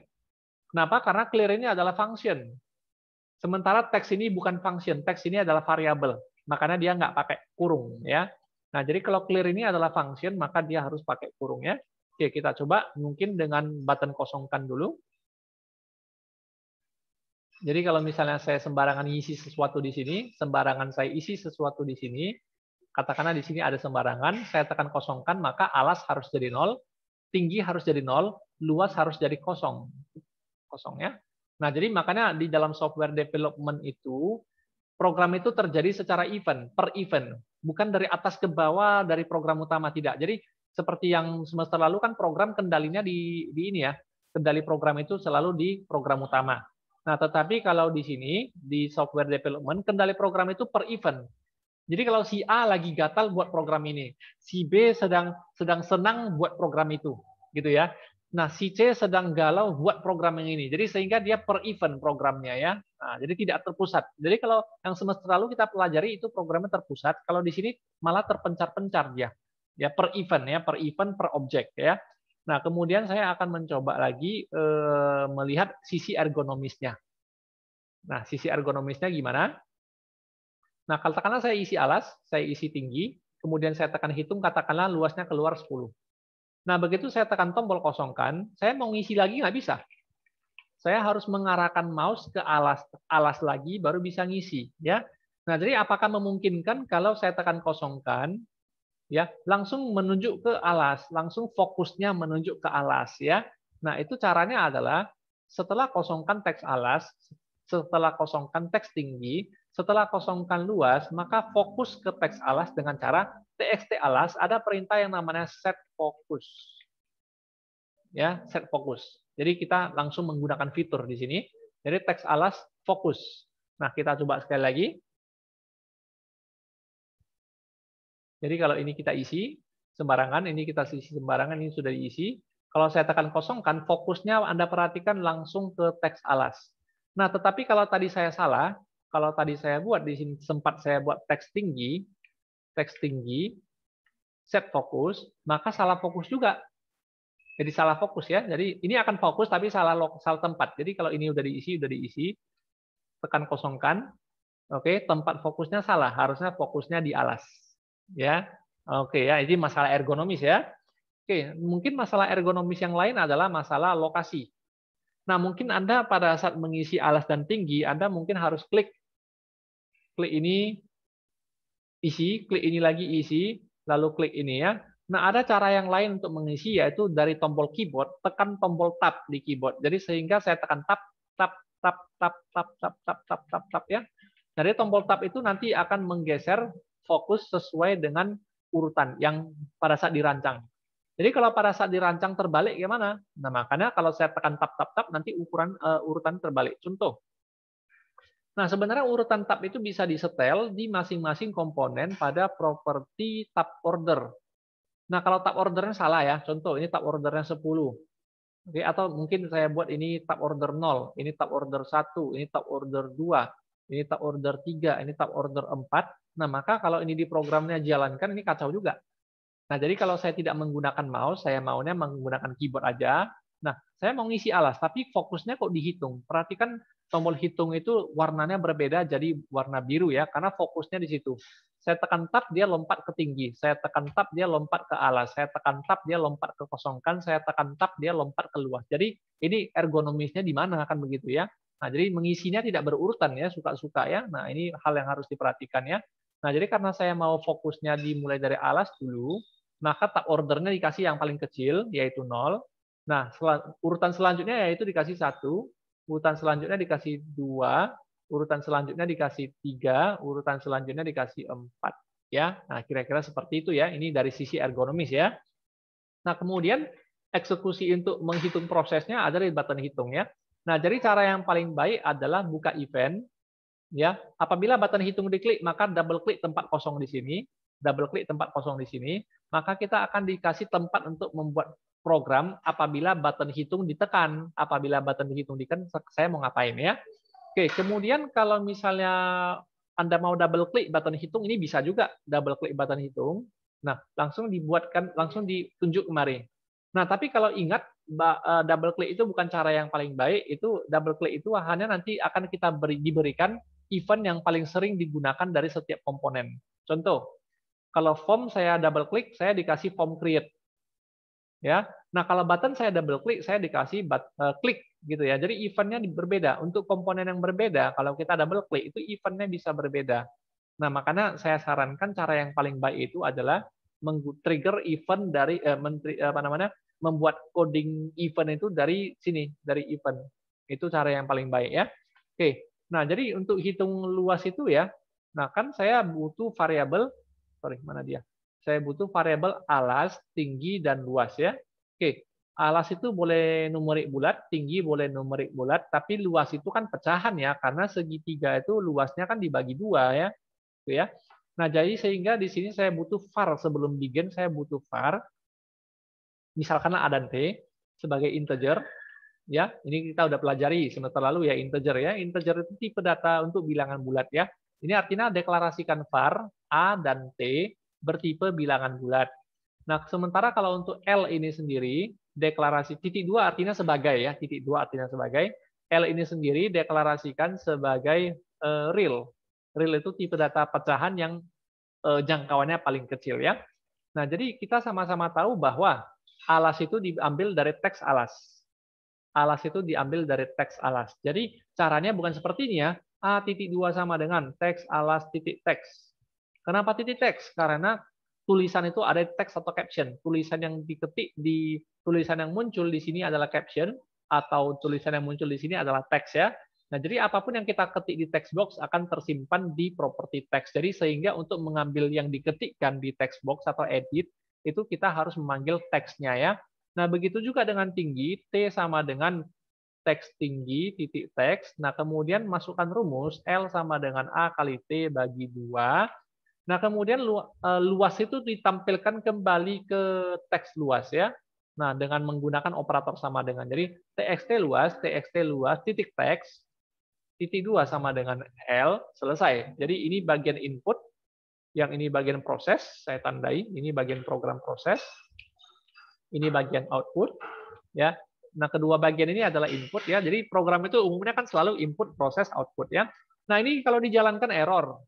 Speaker 1: Kenapa? Karena clear ini adalah function. Sementara teks ini bukan function, teks ini adalah variabel. Makanya dia nggak pakai kurung ya. Nah, jadi kalau clear ini adalah function, maka dia harus pakai kurung ya. Oke, kita coba mungkin dengan button kosongkan dulu. Jadi kalau misalnya saya sembarangan isi sesuatu di sini, sembarangan saya isi sesuatu di sini, katakanlah di sini ada sembarangan, saya tekan kosongkan, maka alas harus jadi 0, tinggi harus jadi 0, luas harus jadi kosong. Kosong ya. Nah, jadi makanya di dalam software development itu, program itu terjadi secara event, per event. Bukan dari atas ke bawah, dari program utama, tidak. Jadi seperti yang semester lalu kan program kendalinya di ini ya, kendali program itu selalu di program utama. Nah, tetapi kalau di sini, di software development, kendali program itu per event. Jadi kalau si A lagi gatal buat program ini, si B sedang senang buat program itu, gitu ya. Nah, si C sedang galau buat program yang ini. Jadi sehingga dia per event programnya ya. Nah, jadi tidak terpusat. Jadi kalau yang semester lalu kita pelajari itu programnya terpusat, kalau di sini malah terpencar-pencar dia. Ya per event per objek ya. Nah, kemudian saya akan mencoba lagi melihat sisi ergonomisnya. Nah, sisi ergonomisnya gimana? Nah, katakanlah saya isi alas, saya isi tinggi, kemudian saya tekan hitung, katakanlah luasnya keluar 10. Nah, begitu saya tekan tombol kosongkan, saya mau ngisi lagi nggak bisa. Saya harus mengarahkan mouse ke alas lagi, baru bisa ngisi. Ya. Nah, jadi apakah memungkinkan kalau saya tekan kosongkan, ya langsung menunjuk ke alas, langsung fokusnya menunjuk ke alas. Ya. Nah, itu caranya adalah setelah kosongkan teks alas, setelah kosongkan teks tinggi, setelah kosongkan luas, maka fokus ke teks alas dengan cara txt alas ada perintah yang namanya set focus. Ya, set fokus. Jadi kita langsung menggunakan fitur di sini. Jadi teks alas fokus. Nah, kita coba sekali lagi. Jadi kalau ini kita isi sembarangan, ini kita isi sembarangan, ini sudah diisi. Kalau saya tekan kosongkan, fokusnya Anda perhatikan langsung ke teks alas. Nah, tetapi kalau tadi saya salah, kalau tadi saya buat di sini sempat saya buat teks tinggi, set fokus, maka salah fokus juga. Jadi salah fokus ya. Jadi ini akan fokus tapi salah tempat. Jadi kalau ini udah diisi, tekan kosongkan. Oke, tempat fokusnya salah. Harusnya fokusnya di alas. Ya. Oke ya, ini masalah ergonomis ya. Oke, mungkin masalah ergonomis yang lain adalah masalah lokasi. Nah, mungkin Anda pada saat mengisi alas dan tinggi, Anda mungkin harus klik ini isi, klik ini lagi isi, lalu klik ini ya. Nah, ada cara yang lain untuk mengisi, yaitu dari tombol keyboard, tekan tombol tab di keyboard. Jadi sehingga saya tekan tab, tab, tab, tab, tab, tab, tab, tab, tab, tab ya. Dari tombol tab itu nanti akan menggeser fokus sesuai dengan urutan yang pada saat dirancang. Jadi kalau pada saat dirancang terbalik gimana? Nah, makanya kalau saya tekan tab, tab, tab, nanti urutan terbalik. Contoh. Nah, sebenarnya urutan tab itu bisa disetel di masing-masing komponen pada properti tab order. Nah, kalau tab ordernya salah ya, contoh ini tab ordernya 10. Oke, atau mungkin saya buat ini tab order 0, ini tab order 1, ini tab order 2, ini tab order 3, ini tab order 4. Nah, maka kalau ini di programnya jalankan, ini kacau juga. Nah, jadi kalau saya tidak menggunakan mouse, saya maunya menggunakan keyboard aja. Nah, saya mau ngisi alas, tapi fokusnya kok dihitung. Perhatikan tombol hitung itu warnanya berbeda jadi warna biru ya, karena fokusnya di situ. Saya tekan tab, dia lompat ke tinggi. Saya tekan tab, dia lompat ke alas. Saya tekan tab, dia lompat ke kosongkan. Saya tekan tab, dia lompat ke luas. Jadi ini ergonomisnya di mana kan begitu ya. Nah, jadi mengisinya tidak berurutan ya, suka-suka ya. Nah, ini hal yang harus diperhatikan ya. Nah, jadi karena saya mau fokusnya dimulai dari alas dulu, maka tab ordernya dikasih yang paling kecil, yaitu 0. Nah, urutan selanjutnya yaitu dikasih 1, urutan selanjutnya dikasih 2, urutan selanjutnya dikasih 3, urutan selanjutnya dikasih 4. Ya, nah kira-kira seperti itu ya. Ini dari sisi ergonomis ya. Nah, kemudian eksekusi untuk menghitung prosesnya ada di button hitung ya. Nah, jadi cara yang paling baik adalah buka event ya. Apabila button hitung diklik, maka double klik tempat kosong di sini, double klik tempat kosong di sini, maka kita akan dikasih tempat untuk membuat program apabila button hitung ditekan. Apabila button hitung ditekan, saya mau ngapain ya. Oke, kemudian kalau misalnya Anda mau double klik button hitung, ini bisa juga double klik button hitung. Nah, langsung dibuatkan, langsung ditunjuk kemari. Nah, tapi kalau ingat, double klik itu bukan cara yang paling baik. Itu double klik itu hanya nanti akan kita diberikan event yang paling sering digunakan dari setiap komponen. Contoh, kalau form saya double klik, saya dikasih form create. Ya. Nah, kalau button saya double klik, saya dikasih klik gitu ya. Jadi eventnya berbeda. Untuk komponen yang berbeda, kalau kita double klik itu eventnya bisa berbeda. Nah, makanya saya sarankan cara yang paling baik itu adalah trigger event dari membuat coding event itu dari sini, dari event. Itu cara yang paling baik ya. Oke. Nah, jadi untuk hitung luas itu ya, nah kan saya butuh variabel, mana dia? Saya butuh variabel alas, tinggi, dan luas ya. Oke, alas itu boleh numerik bulat, tinggi boleh numerik bulat, tapi luas itu kan pecahan ya, karena segitiga itu luasnya kan dibagi 2 ya. Gitu ya. Nah, jadi sehingga di sini saya butuh var sebelum begin, saya butuh var. Misalkan A dan T. sebagai integer. Ya, ini kita udah pelajari semester lalu ya, integer ya. Integer itu tipe data untuk bilangan bulat ya. Ini artinya deklarasikan var A dan T bertipe bilangan bulat. Nah, sementara kalau untuk L ini sendiri, deklarasi titik 2 artinya sebagai ya, titik 2 artinya sebagai. L ini sendiri deklarasikan sebagai real. Real itu tipe data pecahan yang jangkauannya paling kecil ya. Nah, jadi kita sama-sama tahu bahwa alas itu diambil dari teks alas. Alas itu diambil dari teks alas. Jadi caranya bukan seperti ini ya. A titik 2 sama dengan teks alas titik teks. Kenapa titik teks? Karena tulisan itu ada teks atau caption. Tulisan yang diketik di tulisan yang muncul di sini adalah caption, atau tulisan yang muncul di sini adalah teks ya. Nah, jadi apapun yang kita ketik di text box akan tersimpan di properti teks. Jadi sehingga untuk mengambil yang diketikkan di text box atau edit, itu kita harus memanggil teksnya ya. Nah, begitu juga dengan tinggi, T sama dengan teks tinggi, titik teks. Nah, kemudian masukkan rumus, L sama dengan A kali T bagi 2. Nah, kemudian luas itu ditampilkan kembali ke teks luas ya. Nah, dengan menggunakan operator sama dengan. Jadi, txt luas, titik teks, titik 2 sama dengan L, selesai. Jadi, ini bagian input, yang ini bagian proses, saya tandai, ini bagian program proses, ini bagian output, ya. Nah, kedua bagian ini adalah input ya. Jadi program itu umumnya kan selalu input, proses, output ya. Nah, ini kalau dijalankan error.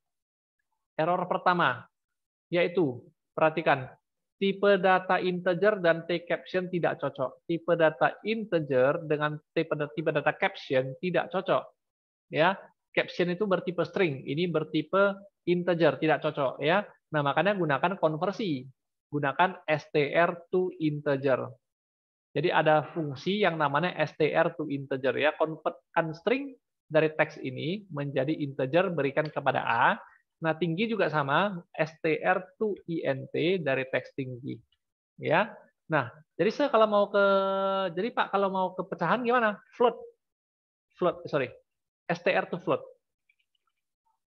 Speaker 1: Error pertama yaitu perhatikan, tipe data integer dan T caption tidak cocok. Tipe data integer dengan tipe data caption tidak cocok. Ya, caption itu bertipe string, ini bertipe integer, tidak cocok ya. Nah, makanya gunakan konversi. Gunakan str to integer. Jadi ada fungsi yang namanya str to integer ya, konvertkan string dari teks ini menjadi integer berikan kepada A. Nah, tinggi juga sama, str to int dari teks tinggi. Ya. Nah, jadi saya kalau mau ke Pak kalau mau ke pecahan gimana? Float. Str to float.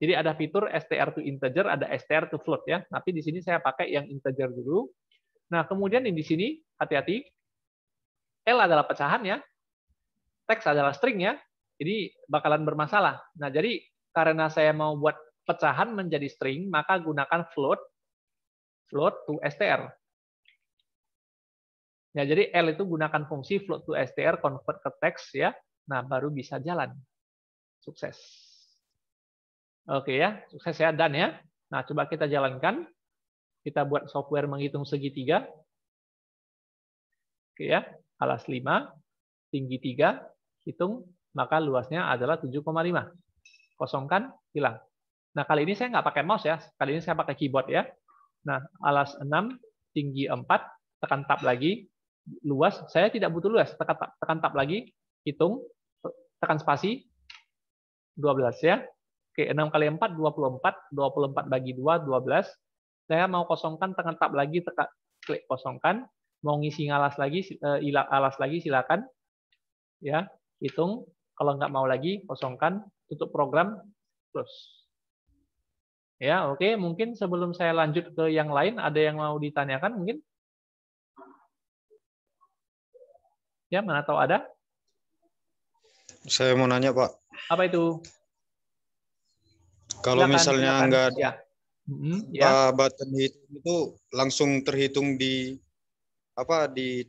Speaker 1: Jadi ada fitur str to integer, ada str to float ya. Tapi di sini saya pakai yang integer dulu. Nah, kemudian di sini hati-hati. L adalah pecahan ya, teks adalah string ya, jadi bakalan bermasalah. Nah, jadi karena saya mau buat pecahan menjadi string, maka gunakan float to str. Ya, jadi L itu gunakan fungsi float to str, convert ke teks ya. Nah, baru bisa jalan. Sukses. Oke ya, sukses ya, done ya. Nah, coba kita jalankan. Kita buat software menghitung segitiga. Oke ya, alas 5, tinggi 3, hitung, maka luasnya adalah 7,5. Kosongkan, hilang. Nah, kali ini saya nggak pakai mouse ya, kali ini saya pakai keyboard ya. Nah, alas 6, tinggi 4, tekan tab lagi, luas, saya tidak butuh luas, tekan tab lagi, hitung, tekan spasi, 12 ya. Oke, 6 kali 4, 24, 24 bagi 2, 12. Saya mau kosongkan, tekan tab lagi, tekan klik kosongkan. Mau ngisi alas lagi, silakan. Ya, hitung. Kalau nggak mau lagi, kosongkan, tutup program, close. Ya, oke. Mungkin sebelum saya lanjut ke yang lain, ada yang mau ditanyakan mungkin? Ya, mana tahu ada?
Speaker 2: Saya mau nanya, Pak.
Speaker 1: Apa itu?
Speaker 2: Kalau
Speaker 1: Silakan,
Speaker 2: misalnya
Speaker 1: silakan.
Speaker 2: nggak ada
Speaker 1: Ya.
Speaker 2: button itu langsung terhitung di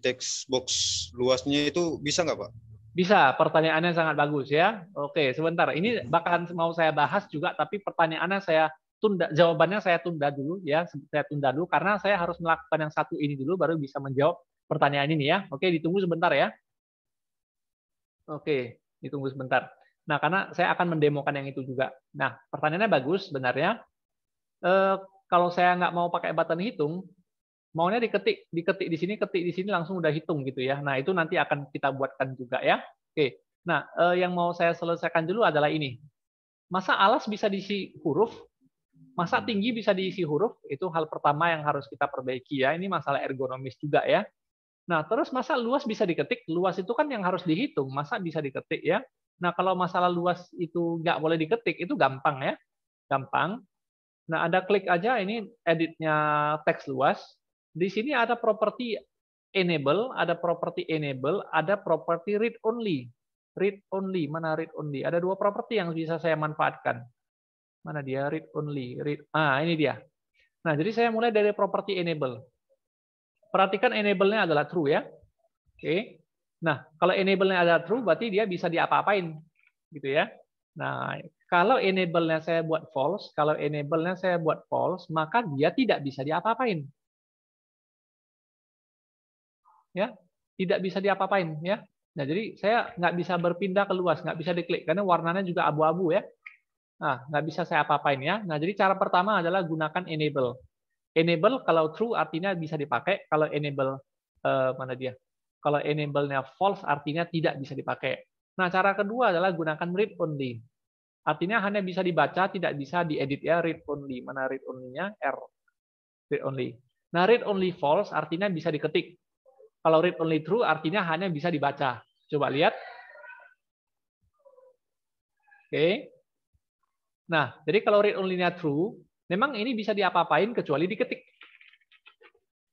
Speaker 2: text box luasnya itu bisa nggak, Pak?
Speaker 1: Bisa, pertanyaannya sangat bagus ya. Oke, sebentar. Ini bakalan mau saya bahas juga, tapi pertanyaannya saya tunda, jawabannya saya tunda dulu ya. Saya tunda dulu karena saya harus melakukan yang satu ini dulu baru bisa menjawab pertanyaan ini ya. Oke, ditunggu sebentar ya. Oke, ditunggu sebentar. Nah, karena saya akan mendemokan yang itu juga. Nah, pertanyaannya bagus sebenarnya. Kalau saya nggak mau pakai button hitung, maunya diketik di sini, ketik di sini langsung udah hitung gitu ya. Nah, itu nanti akan kita buatkan juga ya. Oke. Nah, yang mau saya selesaikan dulu adalah ini. Masa alas bisa diisi huruf? Masa tinggi bisa diisi huruf? Itu hal pertama yang harus kita perbaiki ya. Ini masalah ergonomis juga ya. Nah, terus masa luas bisa diketik? Luas itu kan yang harus dihitung. Masa bisa diketik ya? Nah, kalau masalah luas itu nggak boleh diketik, itu gampang ya. Gampang. Nah, ada klik aja ini editnya teks luas. Di sini ada properti enable, ada properti enable, ada properti read only. Read only, mana read only? Ada dua properti yang bisa saya manfaatkan. Mana dia read only? Ini dia. Nah, jadi saya mulai dari properti enable. Perhatikan enable-nya adalah true ya. Oke. Nah, kalau enable-nya adalah true berarti dia bisa diapa-apain. Gitu ya. Nah, kalau enable-nya saya buat false, maka dia tidak bisa diapa-apain. Ya, tidak bisa diapa-apain ya. Nah, jadi saya nggak bisa berpindah ke luas, nggak bisa diklik karena warnanya juga abu-abu ya. Nah, nggak bisa saya apa-apain ya. Nah, jadi cara pertama adalah gunakan enable. Enable kalau true artinya bisa dipakai, kalau enable mana dia? Kalau enable-nya false artinya tidak bisa dipakai. Nah, cara kedua adalah gunakan read only. Artinya hanya bisa dibaca, tidak bisa diedit ya, read only. Mana read only-nya? R. Read only. Nah, read only false artinya bisa diketik. Kalau read only true artinya hanya bisa dibaca. Coba lihat. Oke. Nah, jadi kalau read only-nya true, memang ini bisa diapa-apain kecuali diketik.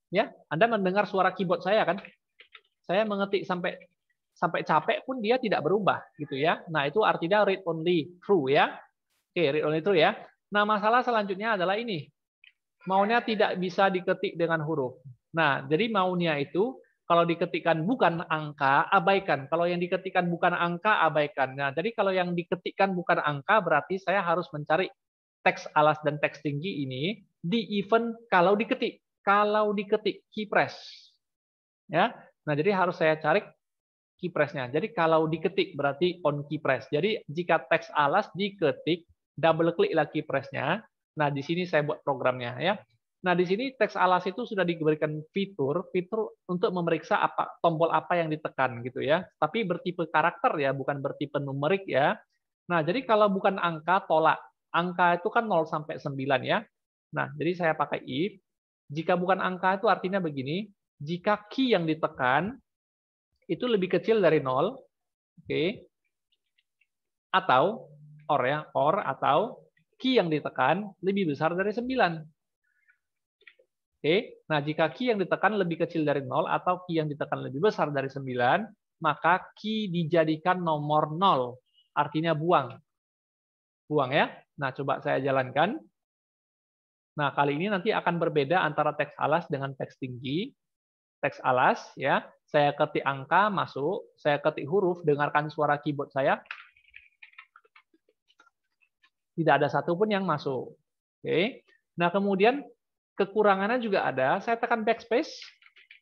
Speaker 1: Ya, Anda mendengar suara keyboard saya kan? Saya mengetik sampai capek pun dia tidak berubah gitu ya. Nah, itu artinya read only true ya. Oke, read only true ya. Nah, masalah selanjutnya adalah ini. Maunya tidak bisa diketik dengan huruf. Nah, jadi maunya itu kalau diketikkan bukan angka, abaikan. Kalau yang diketikkan bukan angka, abaikan. Nah, jadi kalau yang diketikkan bukan angka, berarti saya harus mencari teks alas dan teks tinggi ini di event kalau diketik. Kalau diketik, key press. Ya. Nah, jadi harus saya cari key press-nya. Jadi kalau diketik berarti on key press. Jadi jika teks alas diketik, double kliklah key press-nya. Nah, di sini saya buat programnya ya. Nah, di sini teks alas itu sudah diberikan fitur untuk memeriksa tombol apa yang ditekan gitu ya. Tapi bertipe karakter ya, bukan bertipe numerik ya. Nah, jadi kalau bukan angka tolak. Angka itu kan 0 sampai 9 ya. Nah, jadi saya pakai if. Jika bukan angka itu artinya begini, jika key yang ditekan itu lebih kecil dari 0, oke. Atau atau key yang ditekan lebih besar dari 9. Oke. Nah, jika key yang ditekan lebih kecil dari 0 atau key yang ditekan lebih besar dari 9, maka key dijadikan nomor 0. Artinya buang. Buang ya. Nah, coba saya jalankan. Nah, kali ini nanti akan berbeda antara teks alas dengan teks tinggi. Teks alas ya, saya ketik angka masuk, saya ketik huruf, dengarkan suara keyboard saya. Tidak ada satupun yang masuk. Oke. Nah, kemudian kekurangannya juga ada, saya tekan backspace,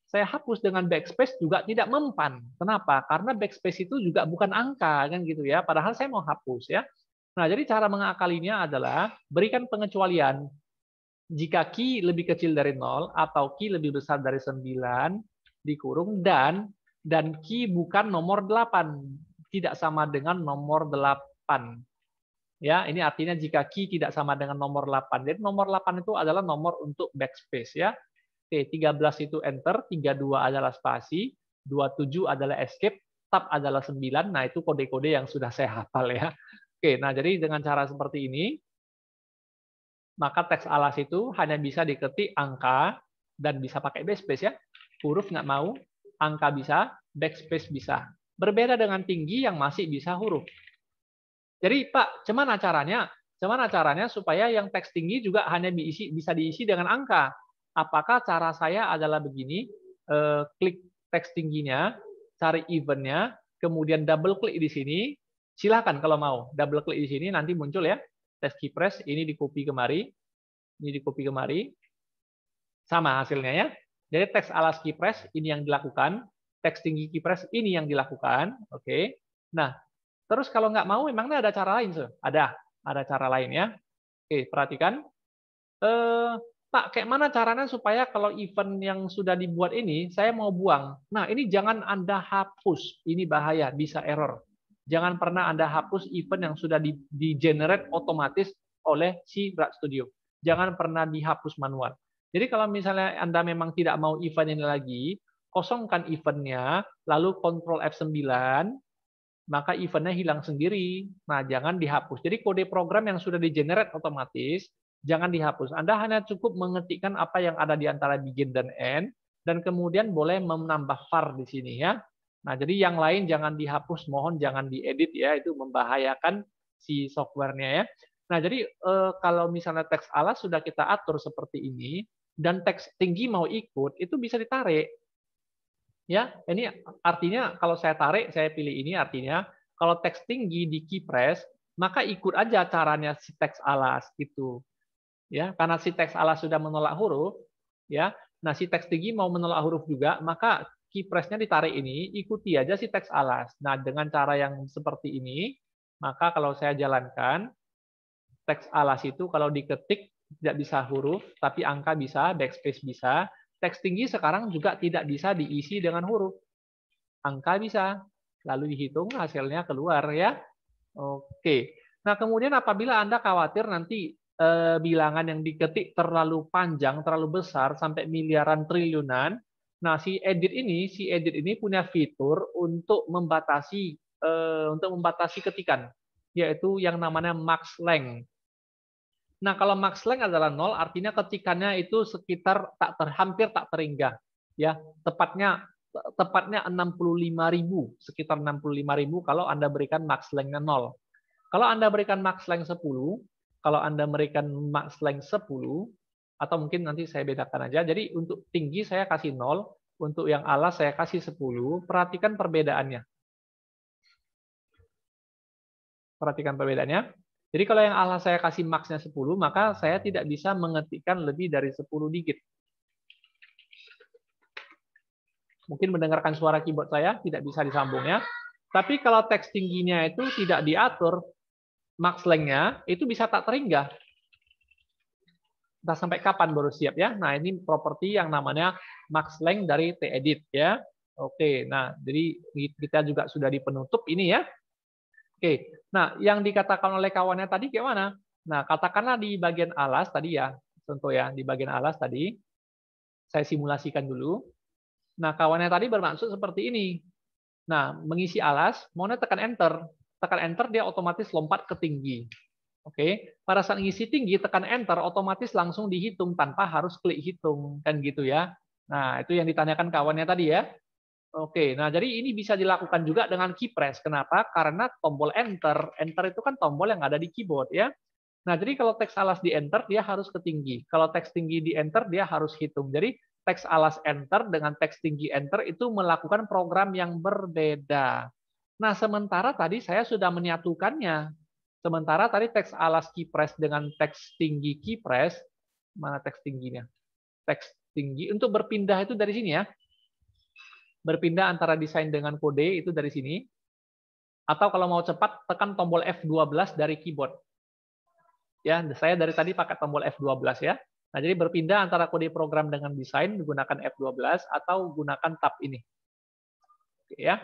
Speaker 1: saya hapus dengan backspace juga tidak mempan. Kenapa? Karena backspace itu juga bukan angka kan gitu ya, padahal saya mau hapus ya. Nah, jadi cara mengakalinya adalah berikan pengecualian. Jika key lebih kecil dari 0 atau key lebih besar dari 9 dikurung dan key bukan nomor 8, tidak sama dengan nomor 8. Ya, ini artinya jika key tidak sama dengan nomor 8. Jadi nomor 8 itu adalah nomor untuk backspace ya. Oke, 13 itu enter, 32 adalah spasi, 27 adalah escape, tab adalah 9. Nah, itu kode-kode yang sudah saya hafal ya. Oke, nah jadi dengan cara seperti ini maka teks alas itu hanya bisa diketik angka dan bisa pakai backspace ya. Huruf nggak mau, angka bisa, backspace bisa. Berbeda dengan tinggi yang masih bisa huruf. Jadi Pak, gimana caranya? Gimana caranya supaya yang teks tinggi juga hanya bisa diisi dengan angka? Apakah cara saya adalah begini, klik teks tingginya, cari eventnya, kemudian double klik di sini, silakan kalau mau. Double klik di sini nanti muncul ya. Teks key press ini di copy kemari, sama hasilnya ya. Jadi teks alas key press ini yang dilakukan, teks tinggi key press ini yang dilakukan, oke. Nah, terus kalau nggak mau, memangnya ada cara lain, ada cara lain ya. Oke, perhatikan. Pak, kayak mana caranya supaya kalau event yang sudah dibuat ini saya mau buang? Nah, ini jangan Anda hapus, ini bahaya, bisa error. Jangan pernah Anda hapus event yang sudah di-generate otomatis oleh si Brad Studio. Jangan pernah dihapus manual. Jadi kalau misalnya Anda memang tidak mau event ini lagi, kosongkan eventnya, lalu Ctrl F9, maka eventnya hilang sendiri. Nah, jangan dihapus. Jadi kode program yang sudah di-generate otomatis, jangan dihapus. Anda hanya cukup mengetikkan apa yang ada di antara begin dan end, dan kemudian boleh menambah var di sini ya. Nah, jadi yang lain jangan dihapus, mohon jangan diedit ya, itu membahayakan si softwarenya ya. Nah, jadi kalau misalnya teks alas sudah kita atur seperti ini dan teks tinggi mau ikut, itu bisa ditarik. Ya, ini artinya kalau saya tarik, saya pilih ini artinya kalau teks tinggi di keypress, maka ikut aja caranya si teks alas gitu. Ya, karena si teks alas sudah menolak huruf, ya. Nah, si teks tinggi mau menolak huruf juga, maka keypress-nya ditarik ini, ikuti aja si teks alas. Nah, dengan cara yang seperti ini, maka kalau saya jalankan teks alas itu kalau diketik tidak bisa huruf, tapi angka bisa, backspace bisa. Teks tinggi sekarang juga tidak bisa diisi dengan huruf. Angka bisa. Lalu dihitung hasilnya keluar ya. Oke. Nah, kemudian apabila Anda khawatir nanti bilangan yang diketik terlalu panjang, terlalu besar sampai miliaran triliunan, nah si edit ini punya fitur untuk membatasi ketikan, yaitu yang namanya max length. Nah, kalau max length adalah 0, artinya ketikannya itu sekitar hampir tak terhingga. Ya, tepatnya 65.000, sekitar 65.000 kalau Anda berikan max length-nya 0. Kalau Anda berikan max length 10, kalau Anda berikan max length 10, atau mungkin nanti saya bedakan aja. Jadi untuk tinggi saya kasih 0, untuk yang alas saya kasih 10. Perhatikan perbedaannya. Perhatikan perbedaannya. Jadi kalau yang alas saya kasih max-nya 10, maka saya tidak bisa mengetikkan lebih dari 10 digit. Mungkin mendengarkan suara keyboard saya, tidak bisa disambung ya. Tapi kalau teks tingginya itu tidak diatur, max length-nya itu bisa tak terhingga. Entah sampai kapan baru siap ya. Nah, ini properti yang namanya max length dari T-edit ya. Oke, nah jadi kita juga sudah di penutup ini ya. Oke, nah yang dikatakan oleh kawannya tadi gimana? Nah, katakanlah di bagian alas tadi ya, contoh ya, di bagian alas tadi, saya simulasikan dulu. Nah, kawannya tadi bermaksud seperti ini. Nah, mengisi alas, maunya tekan enter. Tekan enter, dia otomatis lompat ke tinggi. Oke, pada saat ngisi tinggi, tekan enter, otomatis langsung dihitung tanpa harus klik hitung, kan gitu ya. Nah, itu yang ditanyakan kawannya tadi ya. Oke, nah jadi ini bisa dilakukan juga dengan keypress. Kenapa? Karena tombol enter. Enter itu kan tombol yang ada di keyboard ya. Nah, jadi kalau teks alas di enter, dia harus ke tinggi. Kalau teks tinggi di enter, dia harus hitung. Jadi teks alas enter dengan teks tinggi enter itu melakukan program yang berbeda. Nah, sementara tadi saya sudah menyatukannya. Sementara tadi teks alas keypress dengan teks tinggi keypress, mana teks tingginya? Teks tinggi, untuk berpindah itu dari sini ya. Berpindah antara desain dengan kode itu dari sini. Atau kalau mau cepat, tekan tombol F12 dari keyboard. Ya, saya dari tadi pakai tombol F12 ya. Nah, jadi berpindah antara kode program dengan desain menggunakan F12 atau gunakan tab ini. Oke, ya.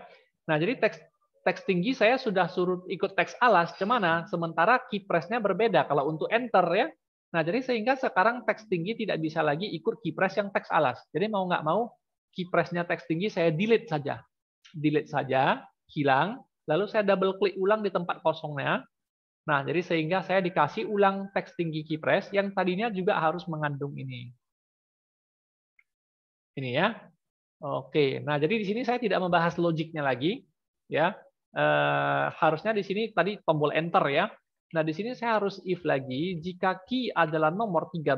Speaker 1: Nah, jadi teks tinggi saya sudah suruh ikut teks alas, kemana? Sementara keypress-nya berbeda kalau untuk enter ya. Nah, jadi sehingga sekarang teks tinggi tidak bisa lagi ikut keypress yang teks alas. Jadi mau nggak mau, keypress-nya teks tinggi saya delete saja. Delete saja, hilang. Lalu saya double klik ulang di tempat kosongnya. Nah, jadi sehingga saya dikasih ulang teks tinggi keypress yang tadinya juga harus mengandung ini. Ini ya. Oke, nah jadi di sini saya tidak membahas logiknya lagi, ya. Harusnya di sini tadi tombol enter ya. Nah di sini saya harus if lagi jika key adalah nomor 13,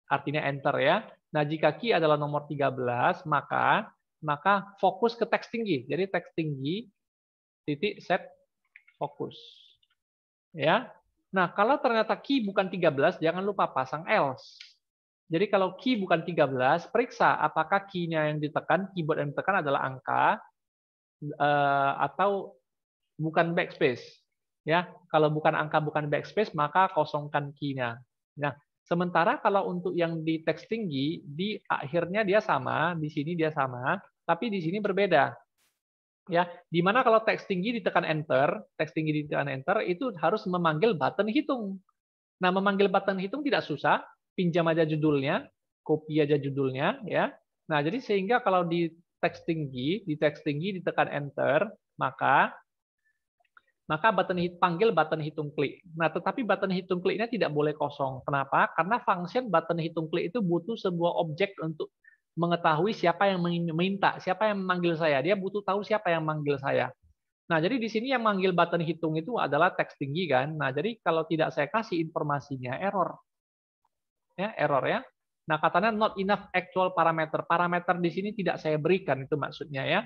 Speaker 1: artinya enter ya. Nah jika key adalah nomor 13, maka fokus ke teks tinggi. Jadi teks tinggi titik set fokus, ya. Nah kalau ternyata key bukan 13, jangan lupa pasang else. Jadi kalau key bukan 13, periksa apakah key-nya yang ditekan, keyboard yang ditekan adalah angka atau bukan backspace. Ya, kalau bukan angka, bukan backspace, maka kosongkan key-nya. Nah, sementara kalau untuk yang di teks tinggi, di akhirnya dia sama, di sini dia sama, tapi di sini berbeda. Ya, di mana kalau teks tinggi ditekan enter, teks tinggi ditekan enter itu harus memanggil button hitung. Nah, memanggil button hitung tidak susah. Pinjam aja judulnya, copy aja judulnya ya. Nah, jadi sehingga kalau di teks tinggi ditekan enter, maka panggil button hitung klik. Nah, tetapi button hitung kliknya tidak boleh kosong. Kenapa? Karena function button hitung klik itu butuh sebuah objek untuk mengetahui siapa yang meminta, siapa yang memanggil saya. Dia butuh tahu siapa yang memanggil saya. Nah, jadi di sini yang manggil button hitung itu adalah teks tinggi kan. Nah, jadi kalau tidak saya kasih informasinya, error. Ya, error ya. Nah, katanya not enough actual parameter. Parameter di sini tidak saya berikan, itu maksudnya ya.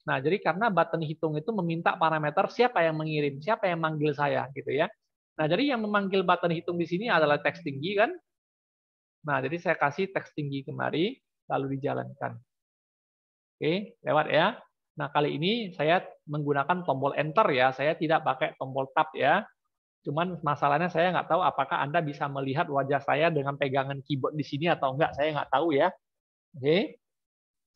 Speaker 1: Nah, jadi karena button hitung itu meminta parameter siapa yang mengirim, siapa yang manggil saya gitu ya. Nah, jadi yang memanggil button hitung di sini adalah teks tinggi kan. Nah, jadi saya kasih teks tinggi kemari, lalu dijalankan. Oke, lewat ya. Nah, kali ini saya menggunakan tombol enter ya, saya tidak pakai tombol tab ya. Cuman masalahnya saya nggak tahu apakah Anda bisa melihat wajah saya dengan pegangan keyboard di sini atau enggak, saya nggak tahu ya. Oke.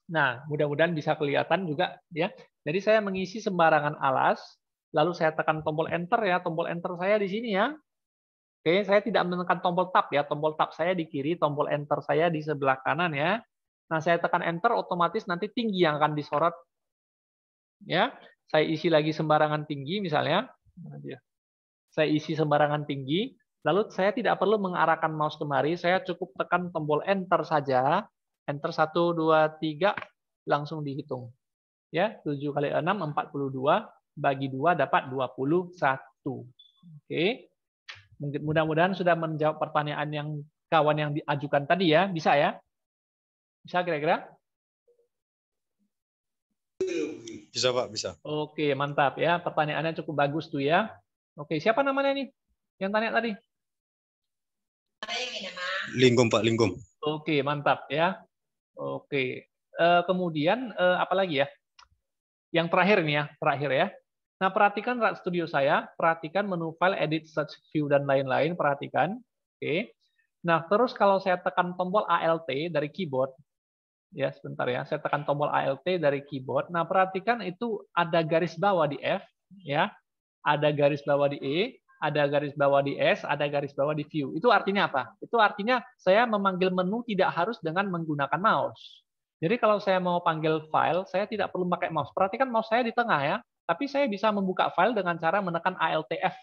Speaker 1: Nah, mudah-mudahan bisa kelihatan juga ya. Jadi saya mengisi sembarangan alas, lalu saya tekan tombol enter ya, tombol enter saya di sini ya. Oke, saya tidak menekan tombol tab ya, tombol tab saya di kiri, tombol enter saya di sebelah kanan ya. Nah, saya tekan enter, otomatis nanti tinggi yang akan disorot. Ya, saya isi lagi sembarangan tinggi misalnya. Saya isi sembarangan tinggi, lalu saya tidak perlu mengarahkan mouse kemari, saya cukup tekan tombol enter saja. Enter 1, 2, 3, langsung dihitung. Ya, 7 kali 6, 42, bagi 2 dapat 21. Oke. Mudah-mudahan sudah menjawab pertanyaan yang kawan yang diajukan tadi ya. Bisa ya? Bisa kira-kira?
Speaker 2: Bisa Pak, bisa.
Speaker 1: Oke, mantap ya. Pertanyaannya cukup bagus tuh ya. Oke, siapa namanya nih yang tanya tadi?
Speaker 2: Linggom Pak, Linggom.
Speaker 1: Oke, mantap ya. Oke. Kemudian apa lagi ya? Yang terakhir nih ya, terakhir ya. Nah, perhatikan Rat Studio saya, perhatikan menu file, edit, search, view, dan lain-lain, perhatikan. Oke. Nah, terus kalau saya tekan tombol ALT dari keyboard, ya sebentar ya, saya tekan tombol ALT dari keyboard. Nah, perhatikan itu ada garis bawah di F, ya, ada garis bawah di E, ada garis bawah di S, ada garis bawah di view. Itu artinya apa? Itu artinya saya memanggil menu tidak harus dengan menggunakan mouse. Jadi kalau saya mau panggil file, saya tidak perlu pakai mouse. Perhatikan mouse saya di tengah ya, tapi saya bisa membuka file dengan cara menekan Alt F.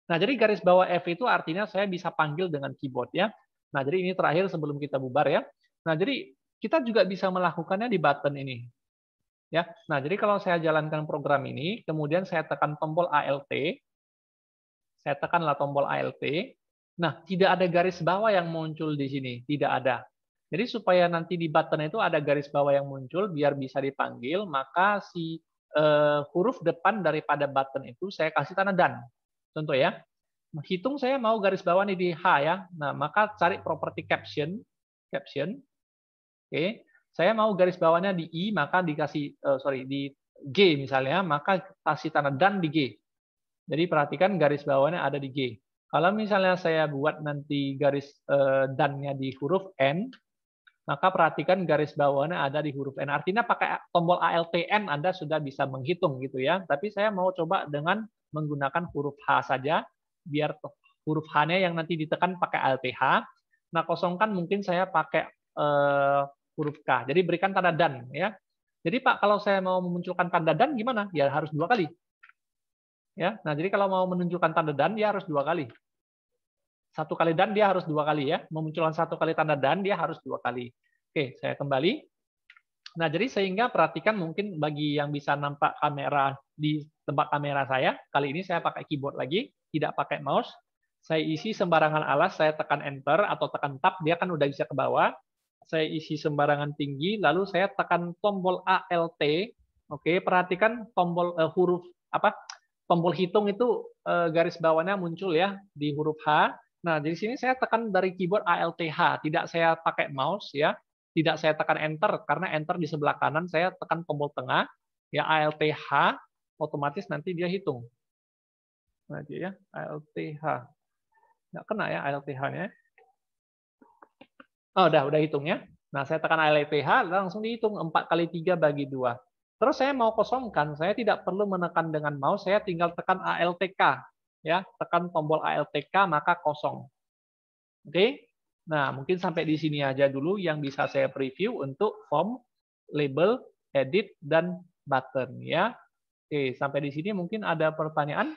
Speaker 1: Nah, jadi garis bawah F itu artinya saya bisa panggil dengan keyboard ya. Nah, jadi ini terakhir sebelum kita bubar ya. Nah, jadi kita juga bisa melakukannya di button ini. Ya. Nah, jadi kalau saya jalankan program ini, kemudian saya tekan tombol ALT, saya tekanlah tombol ALT. Nah, tidak ada garis bawah yang muncul di sini, tidak ada. Jadi supaya nanti di button itu ada garis bawah yang muncul biar bisa dipanggil, maka si huruf depan daripada button itu saya kasih tanda dan. Contoh ya. Hitung saya mau garis bawah nih di H ya. Nah, maka cari property caption. Oke. Saya mau garis bawahnya di I, maka dikasih di G misalnya, maka kasih tanda dan di G. Jadi perhatikan garis bawahnya ada di G. Kalau misalnya saya buat nanti garis dan-nya di huruf N, maka perhatikan garis bawahnya ada di huruf N. Artinya pakai tombol ALTN Anda sudah bisa menghitung gitu ya. Tapi saya mau coba dengan menggunakan huruf H saja, biar huruf H-nya yang nanti ditekan pakai ALTH. Nah, kosongkan mungkin saya pakai huruf K. Jadi berikan tanda dan ya. Jadi Pak, kalau saya mau memunculkan tanda dan gimana? Ya harus 2 kali. Ya, nah jadi kalau mau menunjukkan tanda dan dia harus 2 kali. 1 kali dan dia harus 2 kali ya. Memunculkan 1 kali tanda dan dia harus 2 kali. Oke, saya kembali. Nah, jadi sehingga perhatikan mungkin bagi yang bisa nampak kamera di tempat kamera saya, kali ini saya pakai keyboard lagi, tidak pakai mouse. Saya isi sembarangan alas, saya tekan enter atau tekan tab, dia kan udah bisa ke bawah. Saya isi sembarangan tinggi, lalu saya tekan tombol ALT. Oke, perhatikan tombol huruf apa? Tombol hitung itu garis bawahnya muncul ya di huruf H. Nah, di sini saya tekan dari keyboard ALTH, tidak saya pakai mouse ya. Tidak saya tekan enter karena enter di sebelah kanan, saya tekan tombol tengah ya ALTH, otomatis nanti dia hitung. Nah, dia ya ALTH. Nggak kena ya ALTH-nya. Oh, udah hitung ya. Nah, saya tekan ALTH langsung dihitung 4 kali 3 bagi 2. Terus saya mau kosongkan, saya tidak perlu menekan dengan mouse, saya tinggal tekan ALTK. Ya, tekan tombol ALTK maka kosong. Oke? Nah, mungkin sampai di sini aja dulu yang bisa saya preview untuk form, label, edit, dan button. Ya. Oke, sampai di sini mungkin ada pertanyaan?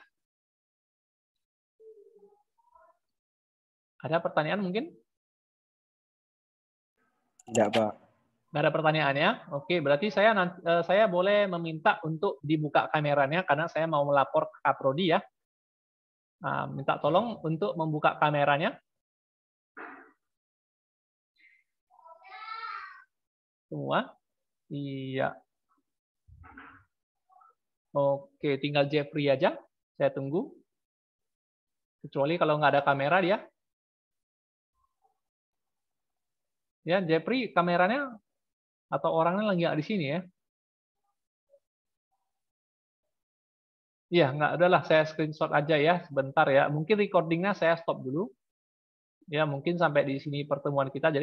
Speaker 1: Ada pertanyaan mungkin?
Speaker 3: Tidak, Pak.
Speaker 1: Nggak ada pertanyaannya? Oke, berarti saya boleh meminta untuk dibuka kameranya karena saya mau melapor ke Kaprodi ya. Nah, minta tolong untuk membuka kameranya. Semua? Iya. Oke, tinggal Jeffrey aja. Saya tunggu. Kecuali kalau nggak ada kamera dia. Ya, Jeffrey kameranya atau orangnya lagi nggak di sini ya. Iya, nggak adalah saya screenshot aja ya, sebentar ya. Mungkin recordingnya saya stop dulu. Ya, mungkin sampai di sini pertemuan kita. Jadi